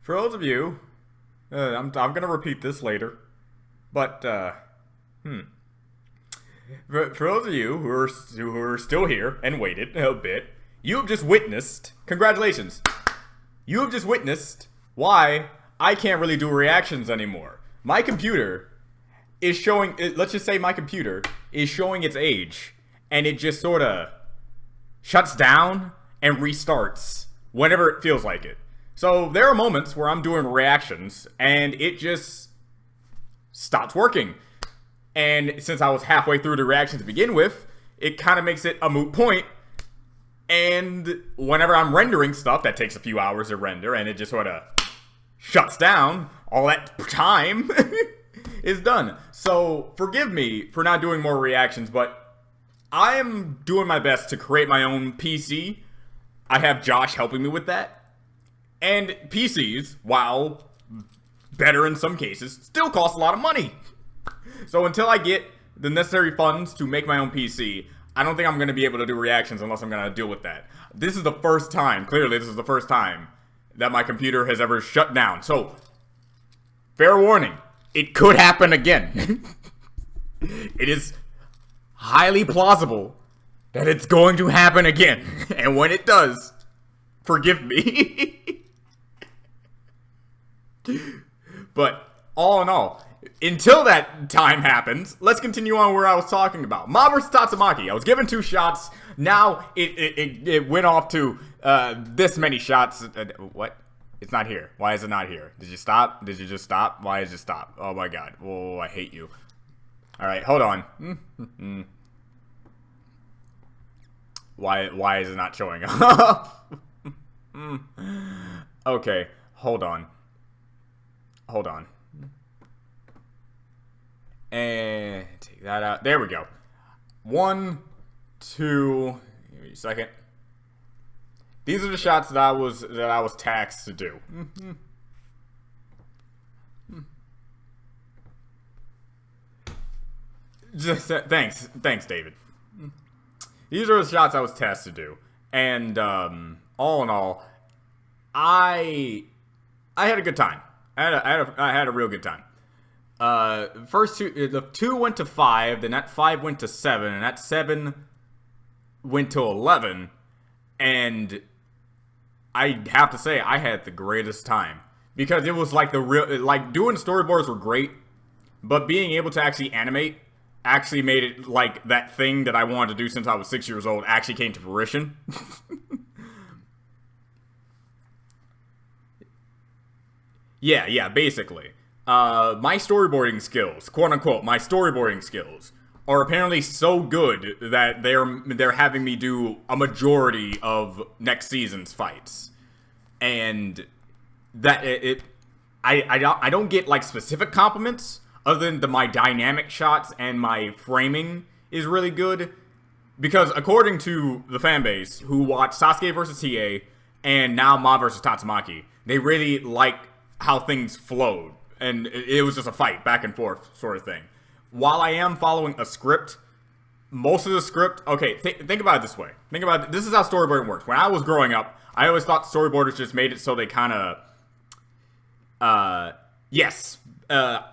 For those of you, I'm gonna repeat this later, but for those of you who are still here and waited a bit, you have just witnessed. Congratulations, you have just witnessed why I can't really do reactions anymore. My computer is showing. Let's just say my computer is showing its age, and it just sort of shuts down and restarts whenever it feels like it. So there are moments where I'm doing reactions and it just stops working. And since I was halfway through the reaction to begin with, it kind of makes it a moot point. And whenever I'm rendering stuff, that takes a few hours to render and it just sort of shuts down, all that time is done. So forgive me for not doing more reactions, but I am doing my best to create my own PC. I have Josh helping me with that. And PCs, while better in some cases, still cost a lot of money. So until I get the necessary funds to make my own PC, I don't think I'm going to be able to do reactions unless I'm going to deal with that. This is the first time, clearly this is the first time, that my computer has ever shut down. So, fair warning, it could happen again. It is highly plausible that it's going to happen again. And when it does, forgive me. But all in all, until that time happens, let's continue on where I was talking about. Ma vs. Tatsumaki. I was given 2 shots. Now it went off to this many shots. What? It's not here. Why is it not here? Did you stop? Did you just stop? Why did you stop? Oh my god. Oh, I hate you. Alright, hold on. Why is it not showing up? Okay, hold on. Hold on. And take that out. There we go. 1, 2. Give me a second. These are the shots that I was taxed to do. Just thanks, David. These are the shots I was tasked to do, and all in all, I had a good time. I had a real good time. First the 2 went to 5, then that 5 went to 7, and that 7 went to 11, and I have to say I had the greatest time because it was like doing storyboards were great, but being able to actually animate actually made it like that thing that I wanted to do since I was 6 years old actually came to fruition. Yeah, basically. My storyboarding skills, quote unquote, my storyboarding skills are apparently so good that they're having me do a majority of next season's fights. And that I don't get like specific compliments other than my dynamic shots and my framing is really good. Because according to the fanbase who watched Sasuke vs. TA and now Ma vs. Tatsumaki, they really like how things flowed, and it was just a fight back and forth sort of thing. While I am following a script, most of the script, okay, think about it this way. Think about it, this is how storyboarding works. When I was growing up, I always thought storyboarders just made it so they kind of,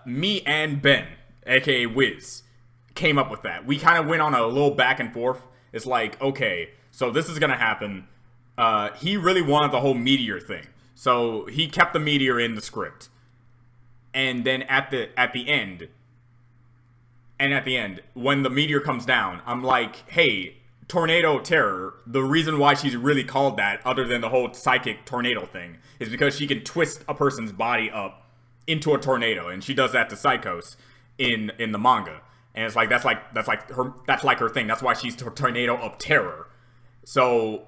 me and Ben, aka Wiz, came up with that. We kind of went on a little back and forth. It's like, okay, so this is gonna happen. He really wanted the whole meteor thing. So he kept the meteor in the script, and then at the end, when the meteor comes down, I'm like, hey, Tornado Terror. The reason why she's really called that, other than the whole psychic tornado thing, is because she can twist a person's body up into a tornado, and she does that to Psychos in the manga, and it's like that's like her thing. That's why she's Tornado of Terror. So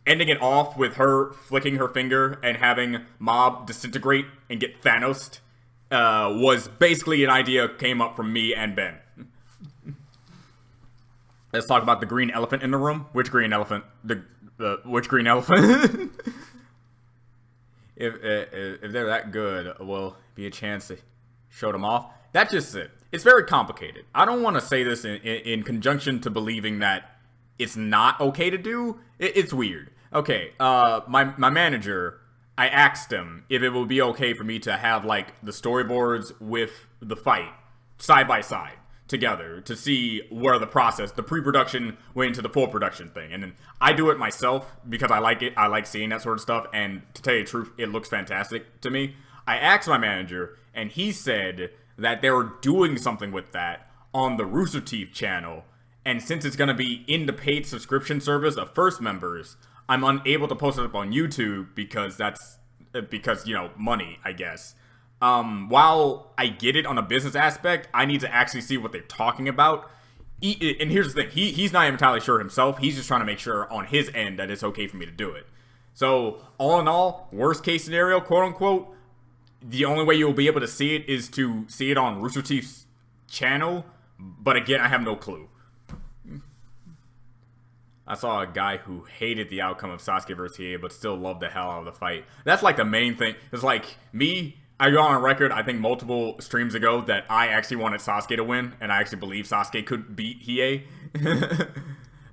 ending it off with her flicking her finger and having Mob disintegrate and get Thanos was basically an idea came up from me and Ben. Let's talk about the green elephant in the room. Which green elephant? Which green elephant? if they're that good, will be a chance to show them off. That's just it. It's very complicated. I don't want to say this in conjunction to believing that it's not okay to do. It's weird. Okay, my manager, I asked him if it would be okay for me to have like the storyboards with the fight side by side together to see where the pre-production went into the full production thing. And then I do it myself because I like it. I like seeing that sort of stuff. And to tell you the truth, it looks fantastic to me. I asked my manager, and he said that they were doing something with that on the Rooster Teeth channel. And since it's going to be in the paid subscription service of first members, I'm unable to post it up on YouTube because money, I guess. While I get it on a business aspect, I need to actually see what they're talking about. And here's the thing. He's not entirely sure himself. He's just trying to make sure on his end that it's okay for me to do it. So, all in all, worst case scenario, quote unquote, the only way you'll be able to see it is to see it on Rooster Teeth's channel. But again, I have no clue. I saw a guy who hated the outcome of Sasuke versus Hiei, but still loved the hell out of the fight. That's like the main thing. It's like, me, I go on record, I think multiple streams ago, that I actually wanted Sasuke to win, and I actually believe Sasuke could beat Hiei.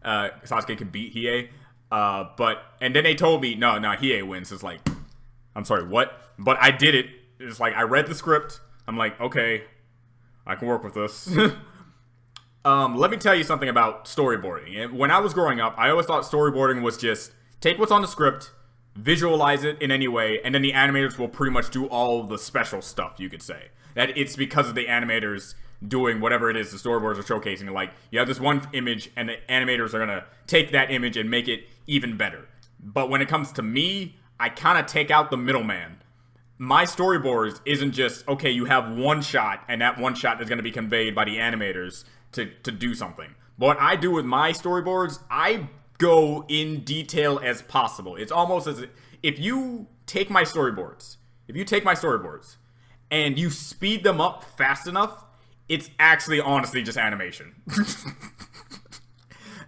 Sasuke could beat Hiei. And then they told me, no, Hiei wins. It's like, I'm sorry, what? But I did it. It's like, I read the script. I'm like, okay, I can work with this. Let me tell you something about storyboarding. When I was growing up, I always thought storyboarding was just take what's on the script, visualize it in any way, and then the animators will pretty much do all the special stuff, you could say. That it's because of the animators doing whatever it is the storyboards are showcasing. Like, you have this one image, and the animators are going to take that image and make it even better. But when it comes to me, I kind of take out the middleman. My storyboards isn't just, okay, you have one shot, and that one shot is going to be conveyed by the animators to do something. But what I do with my storyboards, I go in detail as possible. It's almost as if you take my storyboards, and you speed them up fast enough, it's actually honestly just animation.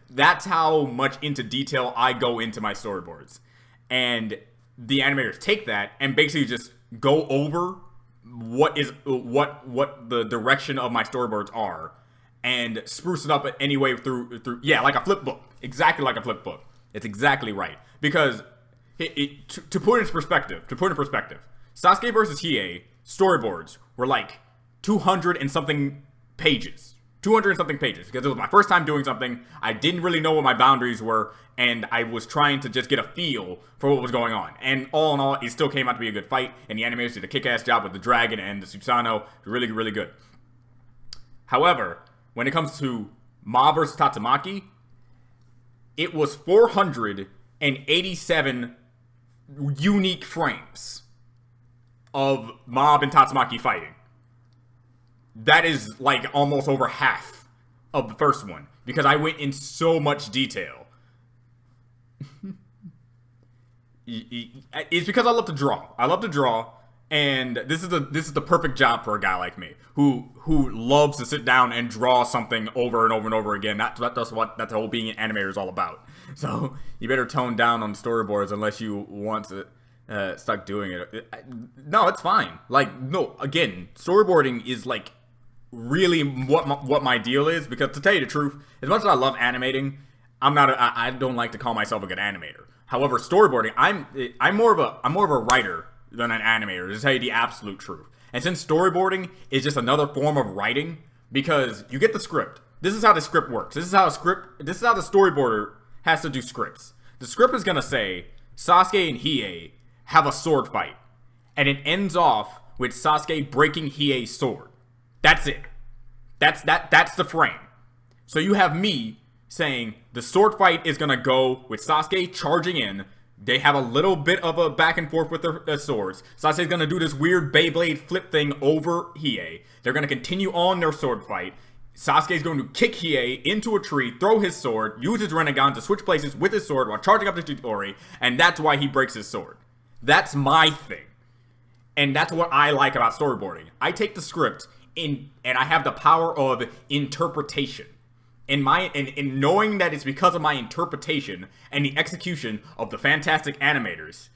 That's how much into detail I go into my storyboards. And the animators take that and basically just go over what the direction of my storyboards are and spruce it up anyway through like a flip book. Exactly like a flip book. It's exactly right. Because to put it in perspective, Sasuke versus Hiei storyboards were like 200 and something pages. Because it was my first time doing something. I didn't really know what my boundaries were, and I was trying to just get a feel for what was going on. And all in all, it still came out to be a good fight, and the animators did a kick-ass job with the dragon and the Susanoo. Really, really good. However, when it comes to Mob versus Tatsumaki, it was 487 unique frames of Mob and Tatsumaki fighting. That is like almost over half of the first one because I went in so much detail. It's because I love to draw. And this is the perfect job for a guy like me who loves to sit down and draw something over and over and over again. That's the whole being an animator is all about. So you better tone down on storyboards unless you want to start doing it. No, it's fine. Like, no, again, storyboarding is like really what my deal is, because to tell you the truth, as much as I love animating, I don't like to call myself a good animator. However, storyboarding, I'm more of a writer than an animator, to tell you the absolute truth. And since storyboarding is just another form of writing, because you get the script. This is how the script works. This is how the storyboarder has to do scripts. The script is gonna say Sasuke and Hiei have a sword fight, and it ends off with Sasuke breaking Hiei's sword. That's it. That's the frame. So you have me saying the sword fight is gonna go with Sasuke charging in. They have a little bit of a back and forth with their swords. Sasuke's gonna do this weird Beyblade flip thing over Hiei. They're gonna continue on their sword fight. Sasuke's going to kick Hiei into a tree, throw his sword, use his Rinnegan to switch places with his sword while charging up to Chidori, and that's why he breaks his sword. That's my thing. And that's what I like about storyboarding. I take the script and I have the power of interpretation. In knowing that it's because of my interpretation and the execution of the fantastic animators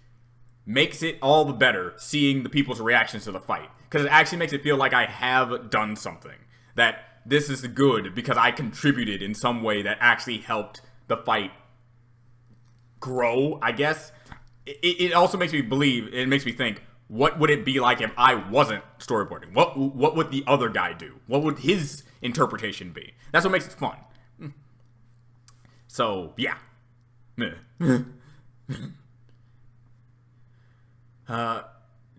makes it all the better seeing the people's reactions to the fight. Because it actually makes it feel like I have done something. That this is good because I contributed in some way that actually helped the fight grow, I guess. It also makes me believe, it makes me think, what would it be like if I wasn't storyboarding? What would the other guy do? What would his interpretation be? That's what makes it fun. So, yeah.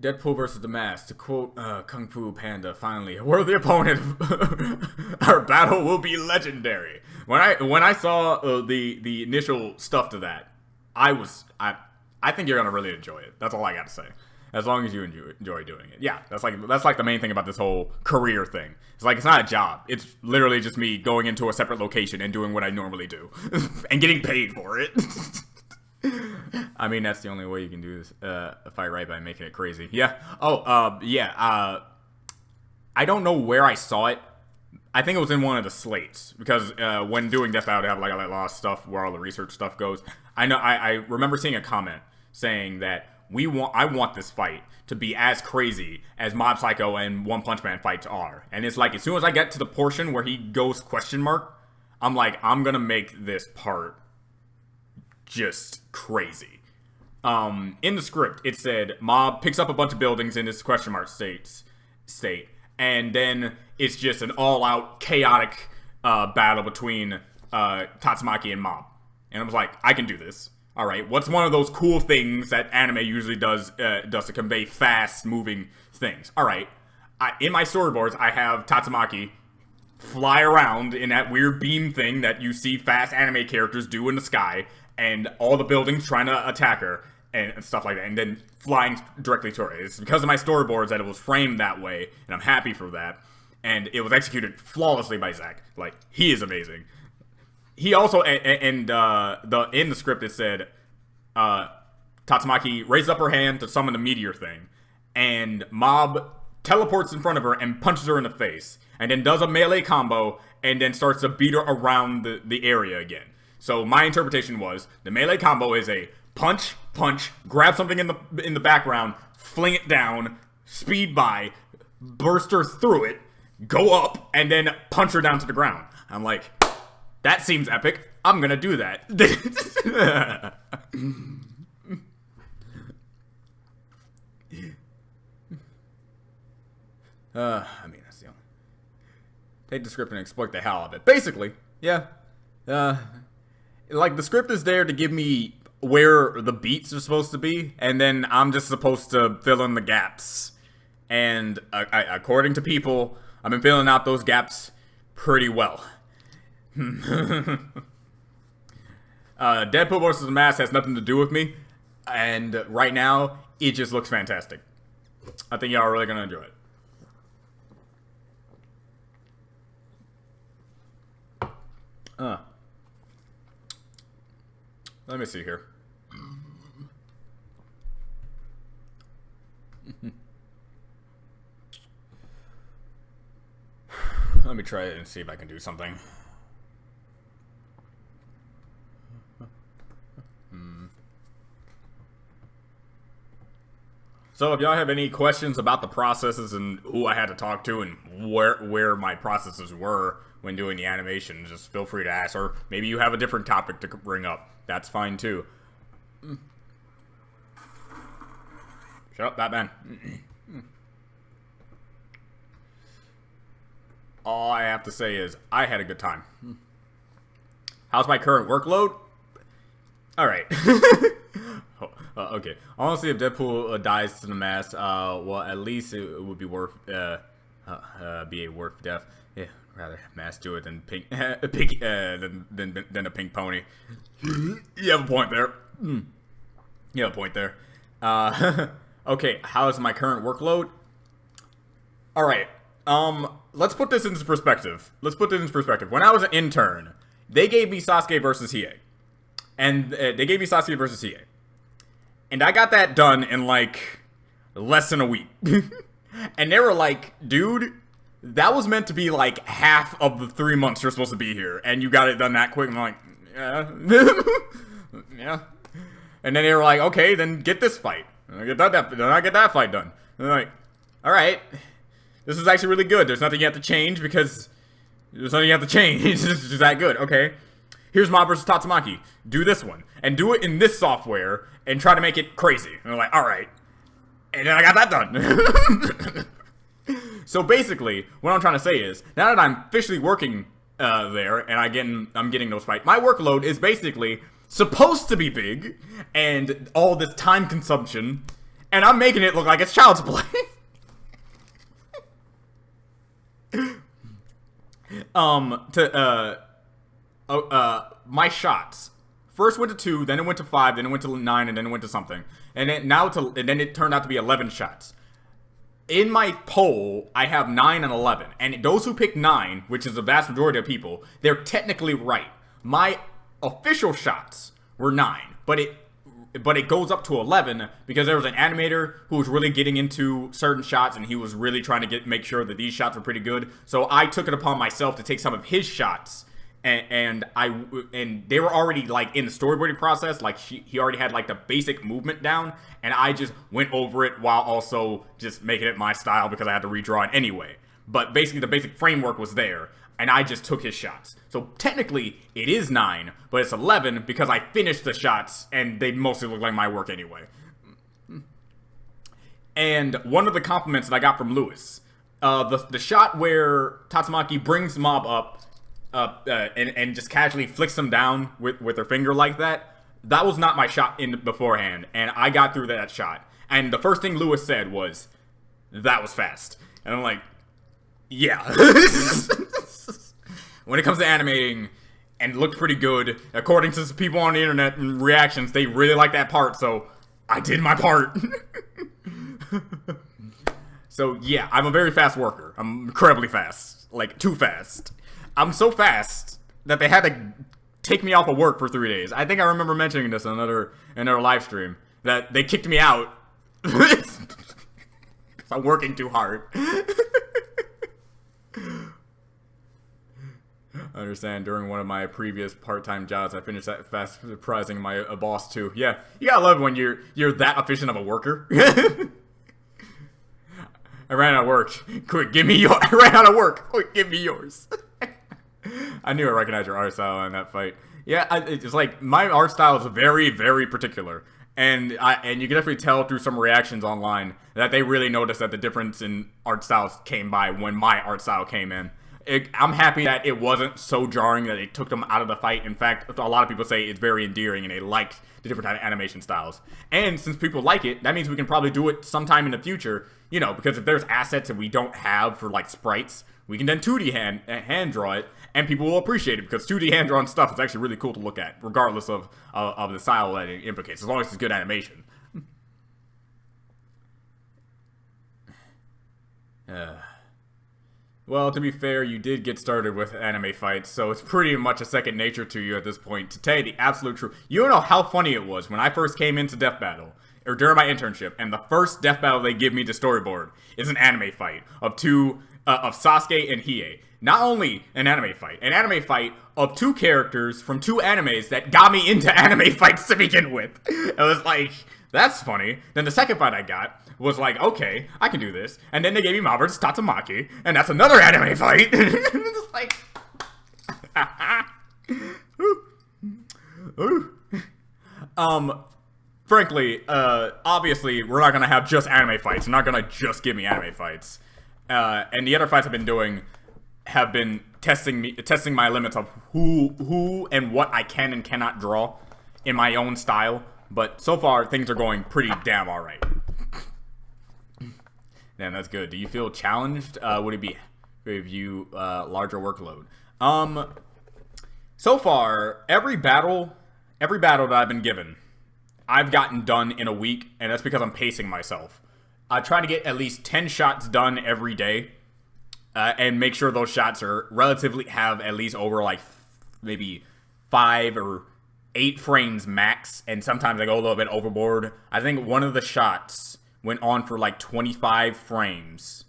Deadpool versus the Mask. To quote Kung Fu Panda, finally, a worthy opponent. Our battle will be legendary. When I saw the initial stuff to that, I think you're gonna really enjoy it. That's all I got to say. As long as you enjoy doing it. Yeah, that's like the main thing about this whole career thing. It's like, it's not a job. It's literally just me going into a separate location and doing what I normally do. And getting paid for it. I mean, that's the only way you can do this, fight right, by making it crazy. Yeah. Oh, yeah. I don't know where I saw it. I think it was in one of the slates, because when doing Death Battle, they have like a lot of stuff where all the research stuff goes. I remember seeing a comment saying that I want this fight to be as crazy as Mob Psycho and One Punch Man fights are. And it's like, as soon as I get to the portion where he goes question mark, I'm like, I'm gonna make this part just crazy. In the script, it said Mob picks up a bunch of buildings in this question mark state, and then it's just an all-out chaotic battle between Tatsumaki and Mob. And I was like, I can do this. All right, what's one of those cool things that anime usually does to convey fast-moving things? All right, in my storyboards, I have Tatsumaki fly around in that weird beam thing that you see fast anime characters do in the sky, and all the buildings trying to attack her, and stuff like that, and then flying directly to her. It's because of my storyboards that it was framed that way, and I'm happy for that. And it was executed flawlessly by Zach. Like, he is amazing. He also, in the script, it said, Tatsumaki raised up her hand to summon the meteor thing, and Mob teleports in front of her and punches her in the face, and then does a melee combo, and then starts to beat her around the area again. So my interpretation was, the melee combo is a punch, grab something in the background, fling it down, speed by, burst her through it, go up, and then punch her down to the ground. I'm like, that seems epic. I'm gonna do that. I mean, that's the only. Take the script and exploit the hell out of it. Basically, yeah. Like, the script is there to give me where the beats are supposed to be, and then I'm just supposed to fill in the gaps. And according to people, I've been filling out those gaps pretty well. Deadpool vs. the Mask has nothing to do with me, and right now, it just looks fantastic. I think y'all are really gonna enjoy it. Let me see here. Let me try it and see if I can do something. So if y'all have any questions about the processes and who I had to talk to and where my processes were when doing the animation, just feel free to ask. Or maybe you have a different topic to bring up. That's fine too. Shut up, Batman. All I have to say is, I had a good time. How's my current workload? Alright. Okay. Honestly, if Deadpool dies to the Mask, well, at least it would be worth, be a worth death. Yeah, rather Mask do it than pink, than a pink pony. You have a point there. You have a point there. Okay, how's my current workload? Alright. Let's put this into perspective. When I was an intern, they gave me Sasuke versus Hiei. And And I got that done in like less than a week. And they were like, dude, that was meant to be like half of the 3 months you're supposed to be here. And you got it done that quick. And I'm like, yeah. Yeah. And then they were like, okay, then get this fight. And I get that fight done. And they're like, all right. This is actually really good. There's nothing you have to change because there's nothing you have to change. It's just that good. Okay. here's Mob versus Tatsumaki. Do this one. And do it in this software and try to make it crazy. And they're like, alright. And then I got that done. So basically, what I'm trying to say is, now that I'm officially working there, and I'm getting those fights, my workload is basically supposed to be big, and all this time consumption, and I'm making it look like it's child's play. My shots first went to 2, then it went to 5, then it went to 9, and then it went to something, and then it turned out to be 11 shots. In my poll, I have 9 and 11, and those who pick 9, which is the vast majority of people, they're technically right. My official shots were 9, but it goes up to 11 because there was an animator who was really getting into certain shots, and he was really trying to make sure that these shots were pretty good. So I took it upon myself to take some of his shots, and they were already like in the storyboarding process. Like he already had like the basic movement down, and I just went over it while also just making it my style because I had to redraw it anyway. But basically, the basic framework was there, and I just took his shots. So technically, it is 9, but it's 11 because I finished the shots, and they mostly look like my work anyway. And one of the compliments that I got from Lewis, the shot where Tatsumaki brings Mob up, and just casually flicks them down with her finger like that, that was not my shot in beforehand, and I got through that shot. And the first thing Lewis said was, that was fast. And I'm like, yeah. When it comes to animating, and it looked pretty good, according to some people on the internet and reactions, they really like that part, so I did my part. So yeah, I'm a very fast worker. I'm incredibly fast. Like, too fast. I'm so fast that they had to take me off of work for 3 days. I think I remember mentioning this in another live stream, that they kicked me out because I'm working too hard. I understand, during one of my previous part-time jobs, I finished that fast surprising my boss too. Yeah, you gotta love when you're that efficient of a worker. I ran out of work. Quick, give me your. I ran out of work. Quick, give me yours. I knew I recognized your art style in that fight. Yeah, it's like my art style is very, very particular, and you can definitely tell through some reactions online that they really noticed that the difference in art styles came by when my art style came in. I'm happy that it wasn't so jarring that it took them out of the fight. In fact, a lot of people say it's very endearing and they liked the different animation styles. And since people like it, that means we can probably do it sometime in the future, you know, because if there's assets that we don't have for like sprites, we can then 2D hand draw it, and people will appreciate it because 2D hand drawn stuff is actually really cool to look at, regardless of the style that it implicates, as long as it's good animation. Well, to be fair, you did get started with anime fights, so it's pretty much a second nature to you at this point. To tell you the absolute truth, you don't know how funny it was when I first came into Death Battle, or during my internship, and the first Death Battle they give me to storyboard is an anime fight of Sasuke and Hiei. Not only an anime fight of 2 characters from 2 animes that got me into anime fights to begin with. It was like, that's funny. Then the second fight I got was like, okay, I can do this. And then they gave me Mob vs. Tatsumaki, and that's another anime fight. It's like, frankly, obviously, we're not gonna have just anime fights. You're not gonna just give me anime fights. And the other fights I've been doing have been testing my limits of who and what I can and cannot draw in my own style. But so far, things are going pretty damn alright. Damn, that's good. Do you feel challenged? Would it be give you larger workload? So far, every battle that I've been given, I've gotten done in a week, and that's because I'm pacing myself. I try to get at least 10 shots done every day, and make sure those shots have at least over like maybe 5 or 8 frames max, and sometimes I go a little bit overboard. I think one of the shots went on for like 25 frames,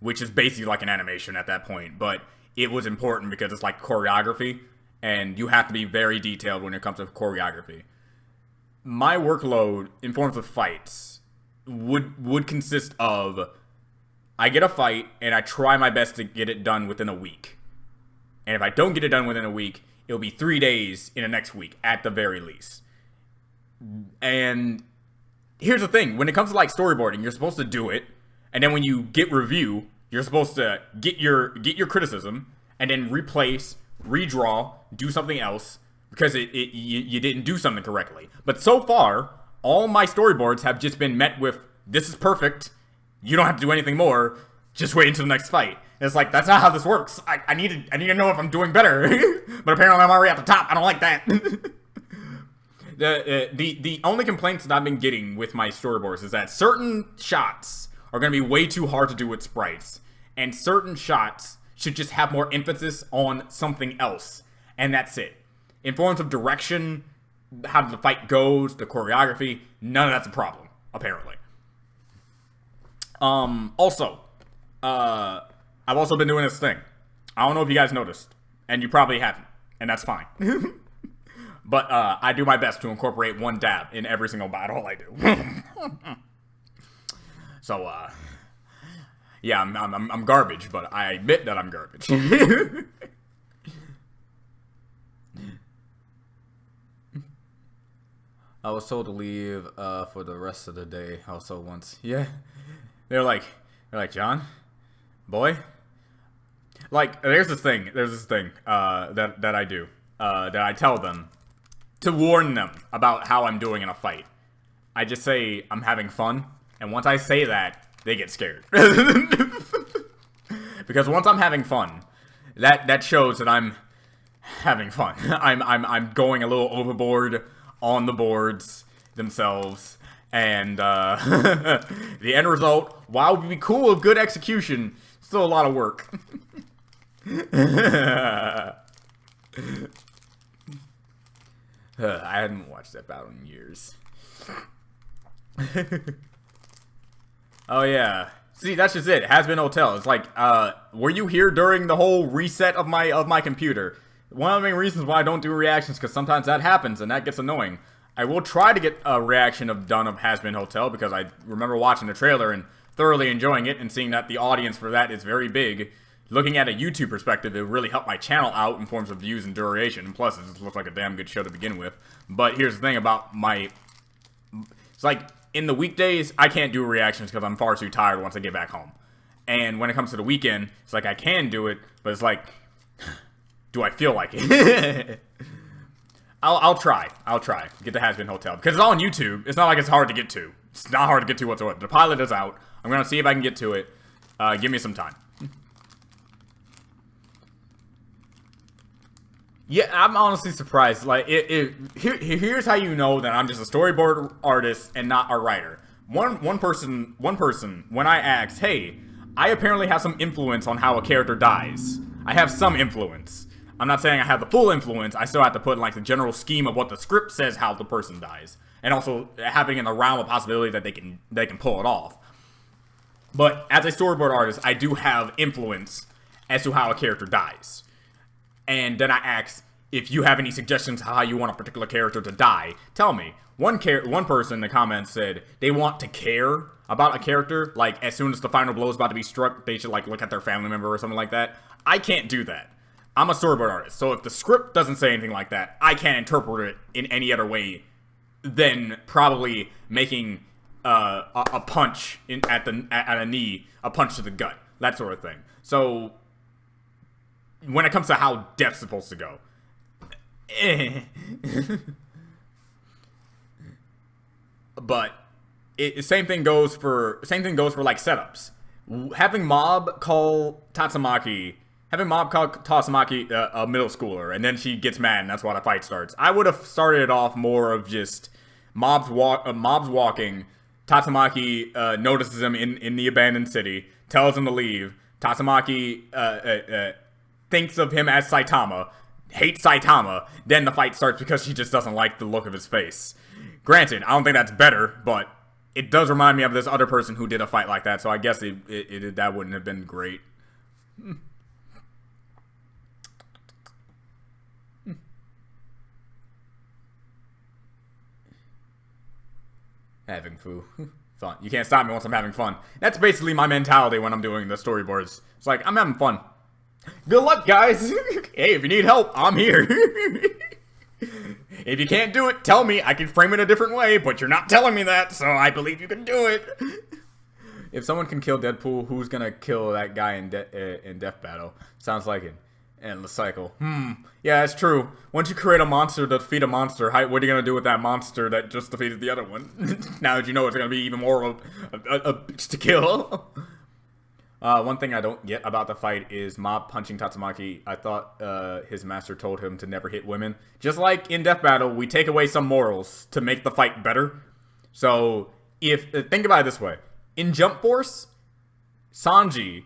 which is basically like an animation at that point, but it was important because it's like choreography, and you have to be very detailed when it comes to choreography. My workload in forms of fights would consist of, I get a fight, and I try my best to get it done within a week. And if I don't get it done within a week, it'll be 3 days in the next week at the very least. And here's the thing, when it comes to like storyboarding, you're supposed to do it, and then when you get review, you're supposed to get your criticism and then replace, redraw, do something else because you didn't do something correctly. But so far, all my storyboards have just been met with, this is perfect, you don't have to do anything more, just wait until the next fight. And it's like, that's not how this works. I need to know if I'm doing better. But apparently I'm already at the top. I don't like that. The only complaints that I've been getting with my storyboards is that certain shots are going to be way too hard to do with sprites. And certain shots should just have more emphasis on something else. And that's it. In forms of direction, how the fight goes, the choreography, none of that's a problem, apparently. Also, I've also been doing this thing. I don't know if you guys noticed, and you probably haven't, and that's fine. But I do my best to incorporate one dab in every single battle I do. So, yeah, I'm garbage, but I admit that I'm garbage. I was told to leave for the rest of the day. Also once, yeah. They're like, John, boy. Like, there's this thing that I do, that I tell them to warn them about how I'm doing in a fight. I just say I'm having fun, and once I say that, they get scared. Because once I'm having fun, that shows that I'm having fun. I'm going a little overboard on the boards themselves, and the end result, while it would be cool with good execution, still a lot of work. I hadn't watched that battle in years. Oh yeah. See, that's just it. Has been Hotel. It's like, were you here during the whole reset of my computer? One of the main reasons why I don't do reactions, because sometimes that happens and that gets annoying. I will try to get a reaction of Has Been Hotel, because I remember watching the trailer and thoroughly enjoying it and seeing that the audience for that is very big. Looking at a YouTube perspective, it really helped my channel out in forms of views and duration. And plus, it just looks like a damn good show to begin with. But here's the thing about it's like, in the weekdays, I can't do reactions because I'm far too tired once I get back home. And when it comes to the weekend, it's like I can do it, but it's like, do I feel like it? I'll try. Get the Has Been Hotel. Because it's all on YouTube. It's not like it's hard to get to. It's not hard to get to whatsoever. The pilot is out. I'm going to see if I can get to it. Give me some time. Yeah, I'm honestly surprised. Like, here's how you know that I'm just a storyboard artist and not a writer. One person, when I asked, hey, I apparently have some influence on how a character dies. I have some influence. I'm not saying I have the full influence. I still have to put in, like, the general scheme of what the script says how the person dies. And also having in the realm of possibility that they can pull it off. But as a storyboard artist, I do have influence as to how a character dies. And then I asked, if you have any suggestions how you want a particular character to die, tell me. One person in the comments said they want to care about a character. Like, as soon as the final blow is about to be struck, they should, like, look at their family member or something like that. I can't do that. I'm a storyboard artist, so if the script doesn't say anything like that, I can't interpret it in any other way than probably making a punch at a knee, a punch to the gut, that sort of thing. So when it comes to how death's supposed to go, but same thing goes for like setups. Having Mob call Tatsumaki a middle schooler, and then she gets mad, and that's why the fight starts. I would have started it off more of just Mob's walking. Tatsumaki notices him in the abandoned city, tells him to leave. Tatsumaki thinks of him as Saitama, hates Saitama. Then the fight starts because she just doesn't like the look of his face. Granted, I don't think that's better, but it does remind me of this other person who did a fight like that, so I guess that wouldn't have been great. Having fun. You can't stop me once I'm having fun. That's basically my mentality when I'm doing the storyboards. It's like, I'm having fun. Good luck, guys. Hey, if you need help, I'm here. If you can't do it, tell me. I can frame it a different way, but you're not telling me that, so I believe you can do it. If someone can kill Deadpool, who's gonna kill that guy in Death Battle? Sounds like an endless cycle. Yeah, that's true. Once you create a monster to defeat a monster, what are you gonna do with that monster that just defeated the other one? Now that you know it's gonna be even more of a bitch to kill. One thing I don't get about the fight is Mob punching Tatsumaki. I thought his master told him to never hit women. Just like in Death Battle, we take away some morals to make the fight better. So, think about it this way. In Jump Force, Sanji,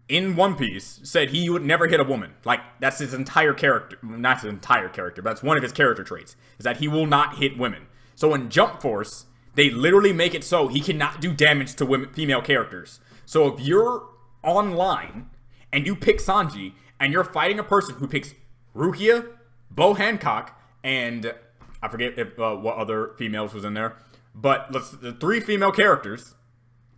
in One Piece, said he would never hit a woman. Like, that's his entire character. Not his entire character, but that's one of his character traits. Is that he will not hit women. So in Jump Force, they literally make it so he cannot do damage to female characters. So if you're online, and you pick Sanji, and you're fighting a person who picks Rukia, Bo Hancock, and I forget what other females was in there, but the 3 female characters,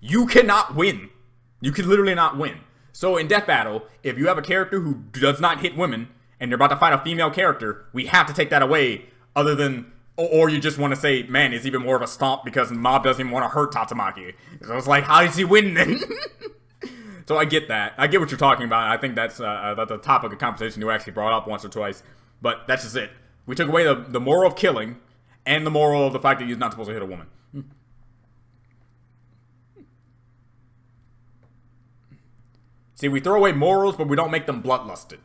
you cannot win. You can literally not win. So in Death Battle, if you have a character who does not hit women, and you're about to fight a female character, we have to take that away, other than, or you just want to say, man, it's even more of a stomp because Mob doesn't even want to hurt Tatsumaki. So it's like, how does he win then? So I get that. I get what you're talking about. I think that's the topic of conversation you actually brought up once or twice. But that's just it. We took away the moral of killing and the moral of the fact that you're not supposed to hit a woman. See, we throw away morals, but we don't make them bloodlusted.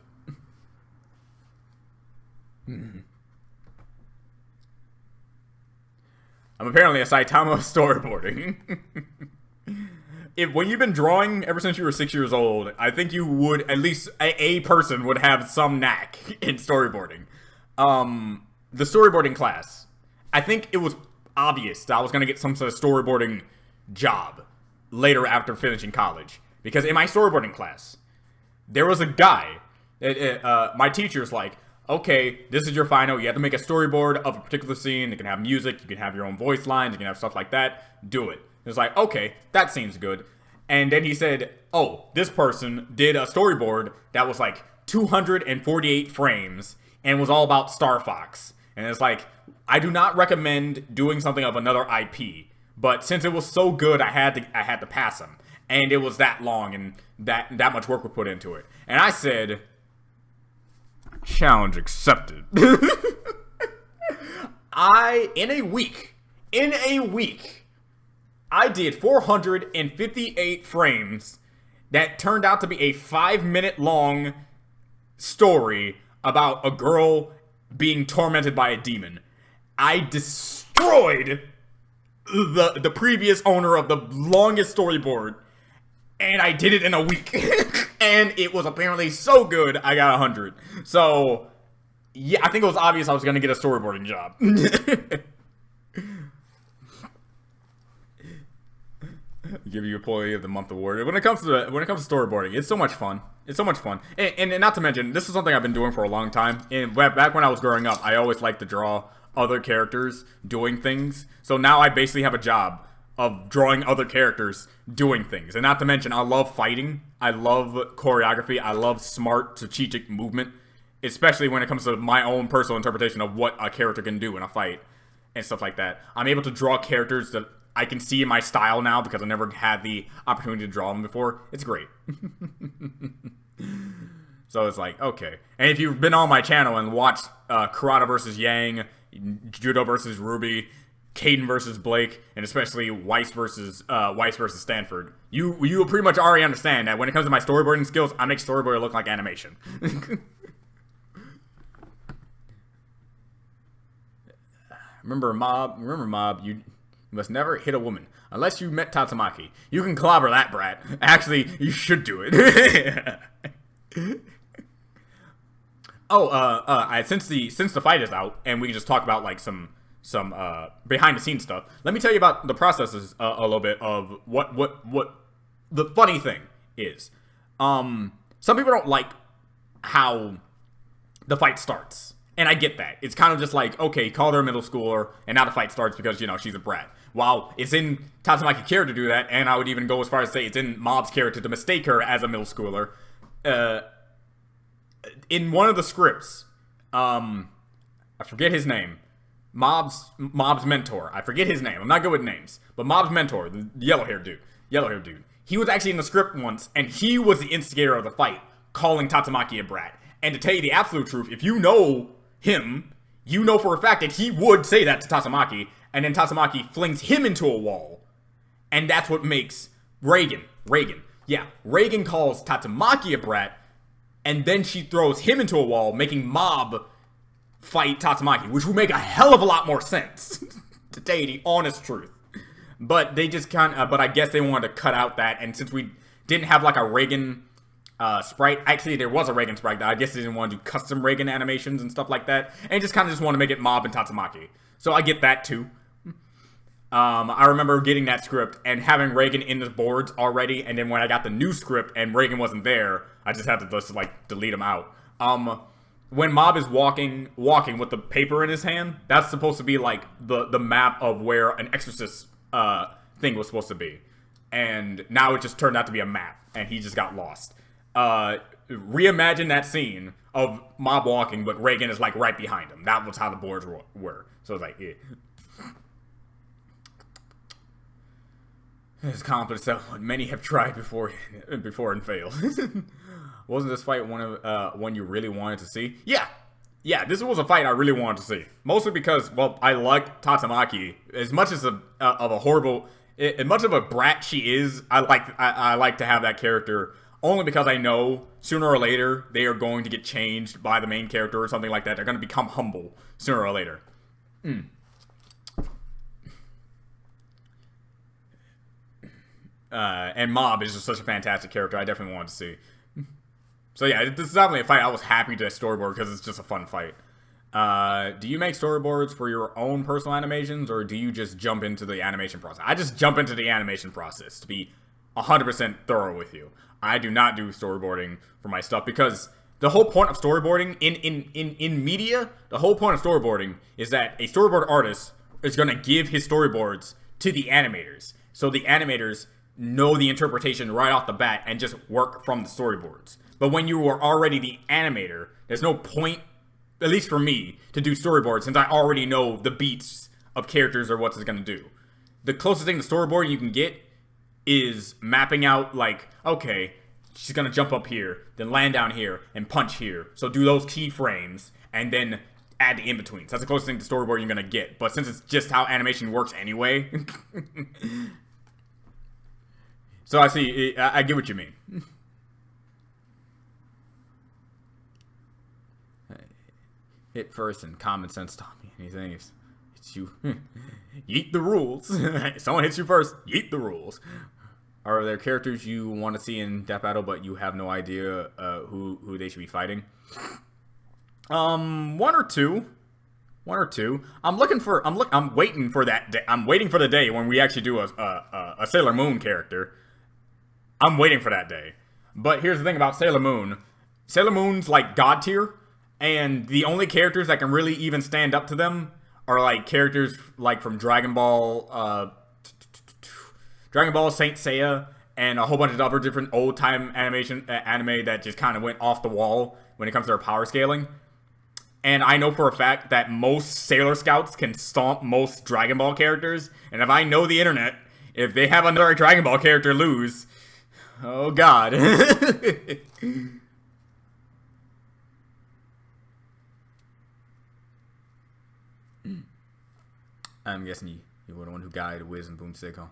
I'm apparently a Saitama of storyboarding. When you've been drawing ever since you were 6 years old, I think you would, at least a person would have some knack in storyboarding. The storyboarding class, I think it was obvious that I was going to get some sort of storyboarding job later after finishing college. Because in my storyboarding class, there was a guy, my teacher's like, okay, this is your final, you have to make a storyboard of a particular scene, it can have music, you can have your own voice lines, you can have stuff like that, do it. It's like, okay, that seems good. And then he said, oh, this person did a storyboard that was like 248 frames and was all about Star Fox. And it's like, I do not recommend doing something of another IP, but since it was so good, I had to pass him. And it was that long and that much work was put into it. And I said, challenge accepted. In a week, I did 458 frames that turned out to be a 5-minute long story about a girl being tormented by a demon. I destroyed the previous owner of the longest storyboard, and I did it in a week. And it was apparently so good, I got 100. So, yeah, I think it was obvious I was going to get a storyboarding job. Give you Employee of the Month award. When it comes to storyboarding, it's so much fun. It's so much fun. And not to mention, this is something I've been doing for a long time. And back when I was growing up, I always liked to draw other characters doing things. So now I basically have a job of drawing other characters doing things. And not to mention, I love fighting. I love choreography. I love smart, strategic movement. Especially when it comes to my own personal interpretation of what a character can do in a fight. And stuff like that. I'm able to draw characters that I can see in my style now because I never had the opportunity to draw them before. It's great. So it's like, okay. And if you've been on my channel and watched Kurata versus Yang, Judo versus Ruby, Caden versus Blake, and especially Weiss versus Stanford, you will pretty much already understand that when it comes to my storyboarding skills, I make storyboard look like animation. Remember Mob, you must never hit a woman unless you met Tatsumaki. You can clobber that brat. Actually, you should do it. Since the fight is out and we can just talk about like some behind the scenes stuff. Let me tell you about the processes a little bit of what the funny thing is. Some people don't like how the fight starts. And I get that. It's kind of just like, okay, call her a middle schooler, and now the fight starts because, you know, she's a brat. While it's in Tatsumaki's character to do that, and I would even go as far as say it's in Mob's character to mistake her as a middle schooler, in one of the scripts, I forget his name. Mob's mentor. I forget his name. I'm not good with names. But Mob's mentor, the yellow-haired dude. He was actually in the script once, and he was the instigator of the fight, calling Tatsumaki a brat. And to tell you the absolute truth, if you know him, you know for a fact that he would say that to Tatsumaki, and then Tatsumaki flings him into a wall. And that's what makes Reagan calls Tatsumaki a brat, and then she throws him into a wall, making Mob fight Tatsumaki, which would make a hell of a lot more sense, to tell you the honest truth. But they just but I guess they wanted to cut out that, and since we didn't have like a Reagan sprite, actually there was a Reagan sprite, I guess they didn't want to do custom Reagan animations and stuff like that, and just kind of want to make it Mob and Tatsumaki. So I get that too. I remember getting that script and having Reagan in the boards already, and then when I got the new script and Reagan wasn't there, I just had to just like delete him out. When Mob is walking with the paper in his hand, that's supposed to be like the map of where an Exorcist thing was supposed to be. And now it just turned out to be a map, and he just got lost. Reimagine that scene of Mob walking, but Reagan is like right behind him. That was how the boards were. So it's like, yeah. As accomplished what many have tried before and failed. Wasn't this fight one you really wanted to see? Yeah, this was a fight I really wanted to see. Mostly because, well, I like Tatsumaki as much as as much of a brat she is. I like to have that character only because I know sooner or later they are going to get changed by the main character or something like that. They're going to become humble sooner or later. And Mob is just such a fantastic character. I definitely wanted to see. So yeah, this is definitely a fight I was happy to storyboard because it's just a fun fight. Do you make storyboards for your own personal animations, or do you just jump into the animation process? I just jump into the animation process, to be 100% thorough with you. I do not do storyboarding for my stuff because the whole point of storyboarding in media, the whole point of storyboarding is that a storyboard artist is going to give his storyboards to the animators. So the animators know the interpretation right off the bat and just work from the storyboards. But when you are already the animator, there's no point, at least for me, to do storyboards since I already know the beats of characters or what it's going to do. The closest thing to storyboard you can get is mapping out, like, okay, she's going to jump up here, then land down here, and punch here. So do those keyframes, and then add the in-betweens. That's the closest thing to storyboard you're going to get. But since it's just how animation works anyway... So I see, I get what you mean. Hit first and common sense taught me anything. It's you. Yeet the rules. Someone hits you first, yeet the rules. Are there characters you want to see in Death Battle, but you have no idea who they should be fighting? One or two. I'm waiting for that day. I'm waiting for the day when we actually do a Sailor Moon character. I'm waiting for that day. But here's the thing about Sailor Moon. Sailor Moon's like God tier, and the only characters that can really even stand up to them are like characters like from Dragon Ball Saint Seiya, and a whole bunch of other different old time anime that just kind of went off the wall when it comes to their power scaling. And I know for a fact that most Sailor Scouts can stomp most Dragon Ball characters, and if I know the internet, if they have another Dragon Ball character lose, oh god. I'm guessing you were the one who guided Wiz and Boomstick, huh?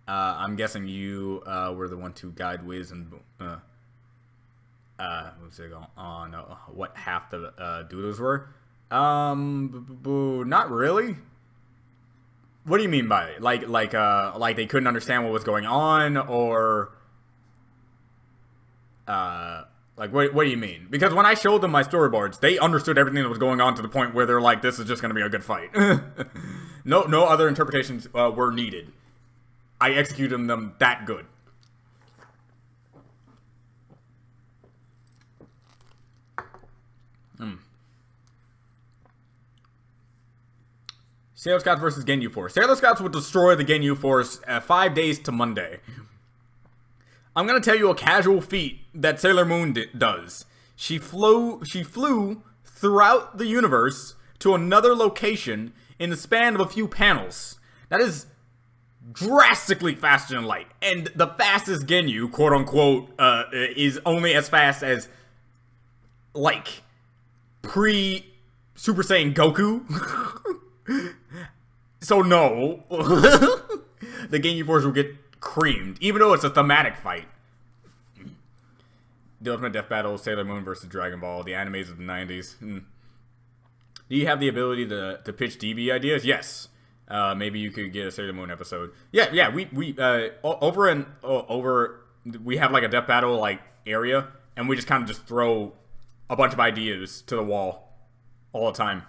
I'm guessing you were the one to guide Wiz and Boomstick on what half the doodles were. Not really. What do you mean by it? Like they couldn't understand what was going on, or like what do you mean? Because when I showed them my storyboards, they understood everything that was going on to the point where they're like, "This is just going to be a good fight." No other interpretations were needed. I executed them that good. Sailor Scouts versus Ginyu Force. Sailor Scouts would destroy the Ginyu Force 5 days to Monday. I'm gonna tell you a casual feat that Sailor Moon does. She flew throughout the universe to another location in the span of a few panels. That is drastically faster than light. And the fastest Ginyu, quote unquote, is only as fast as, like, pre-Super Saiyan Goku. So no. The Ginyu Force will get creamed, even though it's a thematic fight. The Ultimate Death Battle, Sailor Moon versus Dragon Ball, the animes of the 90s. Do you have the ability to pitch DB ideas? Yes. Maybe you could get a Sailor Moon episode. Yeah. We we have like a death battle like area, and we just kind of just throw a bunch of ideas to the wall all the time,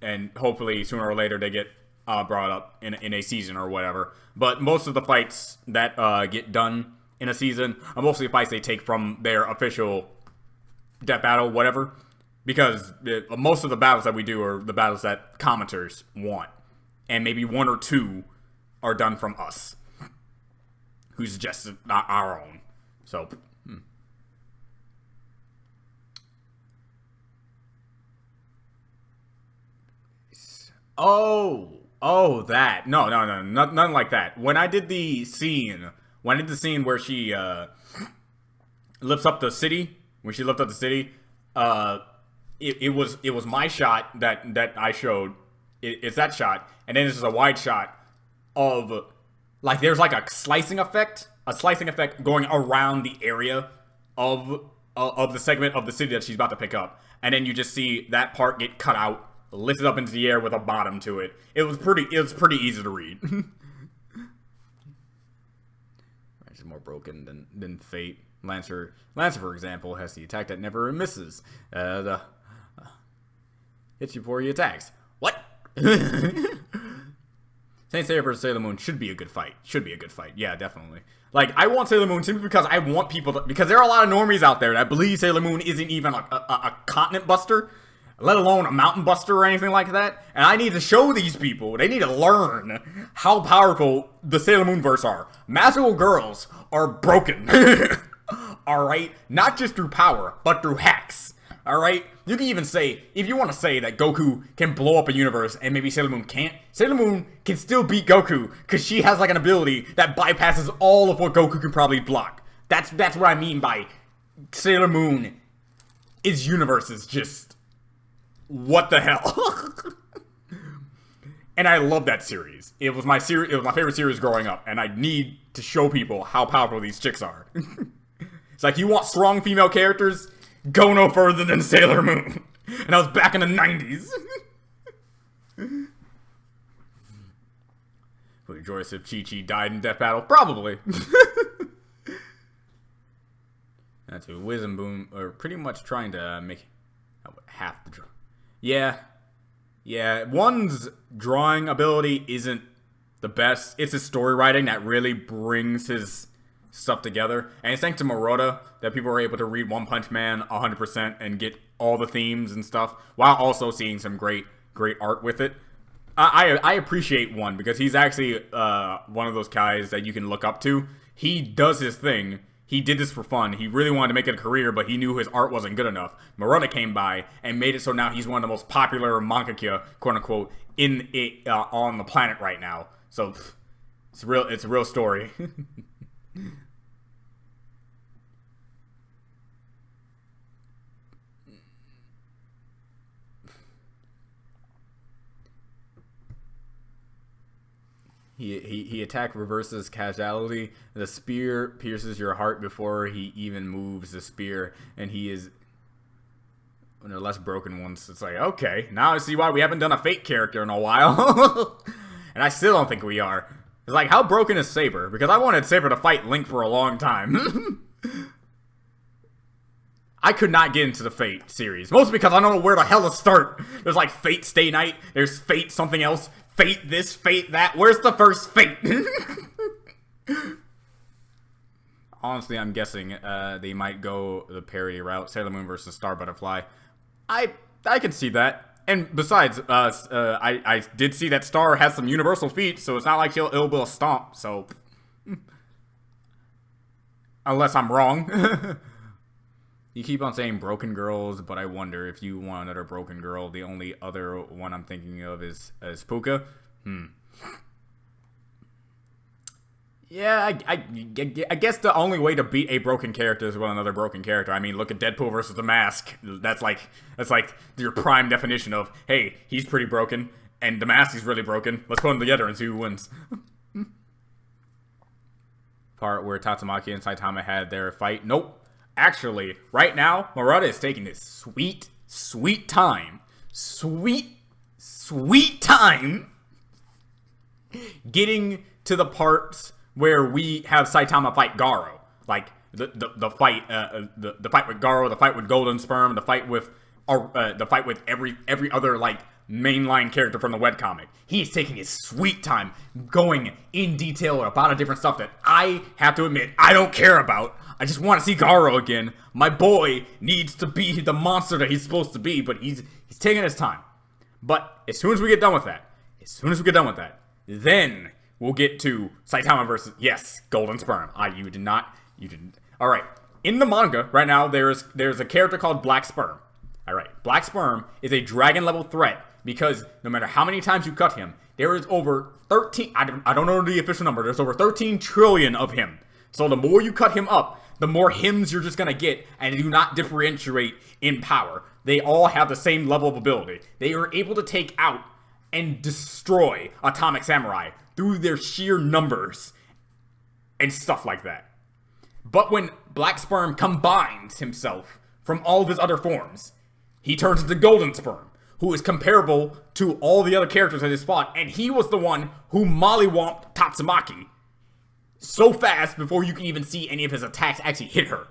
and hopefully sooner or later they get brought up in a season or whatever. But most of the fights that get done in a season are mostly fights they take from their official death battle, whatever. Because most of the battles that we do are the battles that commenters want. And maybe one or two are done from us, who suggested our own. So, Oh, that. No, nothing like that. When I did the scene where she lifts up the city, it was my shot that I showed. It's that shot, and then this is a wide shot of, like, there's like a slicing effect going around the area of the segment of the city that she's about to pick up, and then you just see that part get cut out, lifted up into the air with a bottom to it. It was pretty easy to read. It's more broken than Fate. Lancer, for example, has the attack that never misses. Hits you before he attacks. What? Saint Seiya vs. Sailor Moon should be a good fight. Yeah, definitely. Like, I want Sailor Moon simply because I want people to... Because there are a lot of normies out there that believe Sailor Moon isn't even a continent buster, let alone a mountain buster or anything like that. And I need to show these people. They need to learn how powerful the Sailor Moon verse are. Magical girls are broken. Alright? Not just through power, but through hacks. Alright? You can even say, if you want to say that Goku can blow up a universe and maybe Sailor Moon can't, Sailor Moon can still beat Goku because she has like an ability that bypasses all of what Goku can probably block. That's what I mean by Sailor Moon is universes just... What the hell? And I love that series. It was my favorite series growing up, and I need to show people how powerful these chicks are. It's like, you want strong female characters? Go no further than Sailor Moon. And I was back in the 90s. Would you rejoice if Chi-Chi died in death battle? Probably. That's who Wiz and Boom are pretty much trying to make half the draw. Yeah. One's drawing ability isn't the best. It's his story writing that really brings his stuff together. And it's thanks to Murata that people are able to read One Punch Man 100% and get all the themes and stuff, while also seeing some great art with it. I appreciate One because he's actually one of those guys that you can look up to. He does his thing. He did this for fun. He really wanted to make it a career, but he knew his art wasn't good enough. Murata came by and made it so now he's one of the most popular mangaka, quote unquote, on the planet right now. So it's a real story. He attack reverses casualty. The spear pierces your heart before he even moves the spear, and he is one of the less broken ones. It's like, okay, now I see why we haven't done a Fate character in a while. And I still don't think we are. It's like, how broken is Saber? Because I wanted Saber to fight Link for a long time. I could not get into the Fate series, mostly because I don't know where the hell to start. There's like Fate Stay Night, there's Fate something else, Fate this, Fate that. Where's the first Fate? Honestly, I'm guessing they might go the parody route. Sailor Moon versus Star Butterfly. I can see that. And besides, I did see that Star has some universal feats, so it's not like it'll be a stomp. So Unless I'm wrong. You keep on saying broken girls, but I wonder if you want another broken girl. The only other one I'm thinking of is Puka. Yeah, I guess the only way to beat a broken character is with another broken character. I mean, look at Deadpool versus the Mask. That's like your prime definition of, hey, he's pretty broken, and the Mask is really broken. Let's put them together and see who wins. Part where Tatsumaki and Saitama had their fight. Nope. Actually, right now, Murata is taking this sweet time. Sweet time getting to the parts where we have Saitama fight Garo. Like, the fight, the fight with Garo, the fight with Golden Sperm, the fight with every other, like, mainline character from the webcomic. He's taking his sweet time going in detail about a different stuff that I have to admit I don't care about. I just want to see Garo again. My boy needs to be the monster that he's supposed to be, but he's taking his time. But as soon as we get done with that, then we'll get to Saitama versus, yes, Golden Sperm. You didn't. All right. In the manga right now, there's a character called Black Sperm. All right. Black Sperm is a dragon level threat because no matter how many times you cut him, there is over 13. I don't know the official number. There's over 13 trillion of him. So the more you cut him up, the more hymns you're just gonna get, and do not differentiate in power. They all have the same level of ability. They are able to take out and destroy Atomic Samurai through their sheer numbers and stuff like that. But when Black Sperm combines himself from all of his other forms, he turns into Golden Sperm, who is comparable to all the other characters that he's fought, and he was the one who mollywomped Tatsumaki so fast before you can even see any of his attacks actually hit her.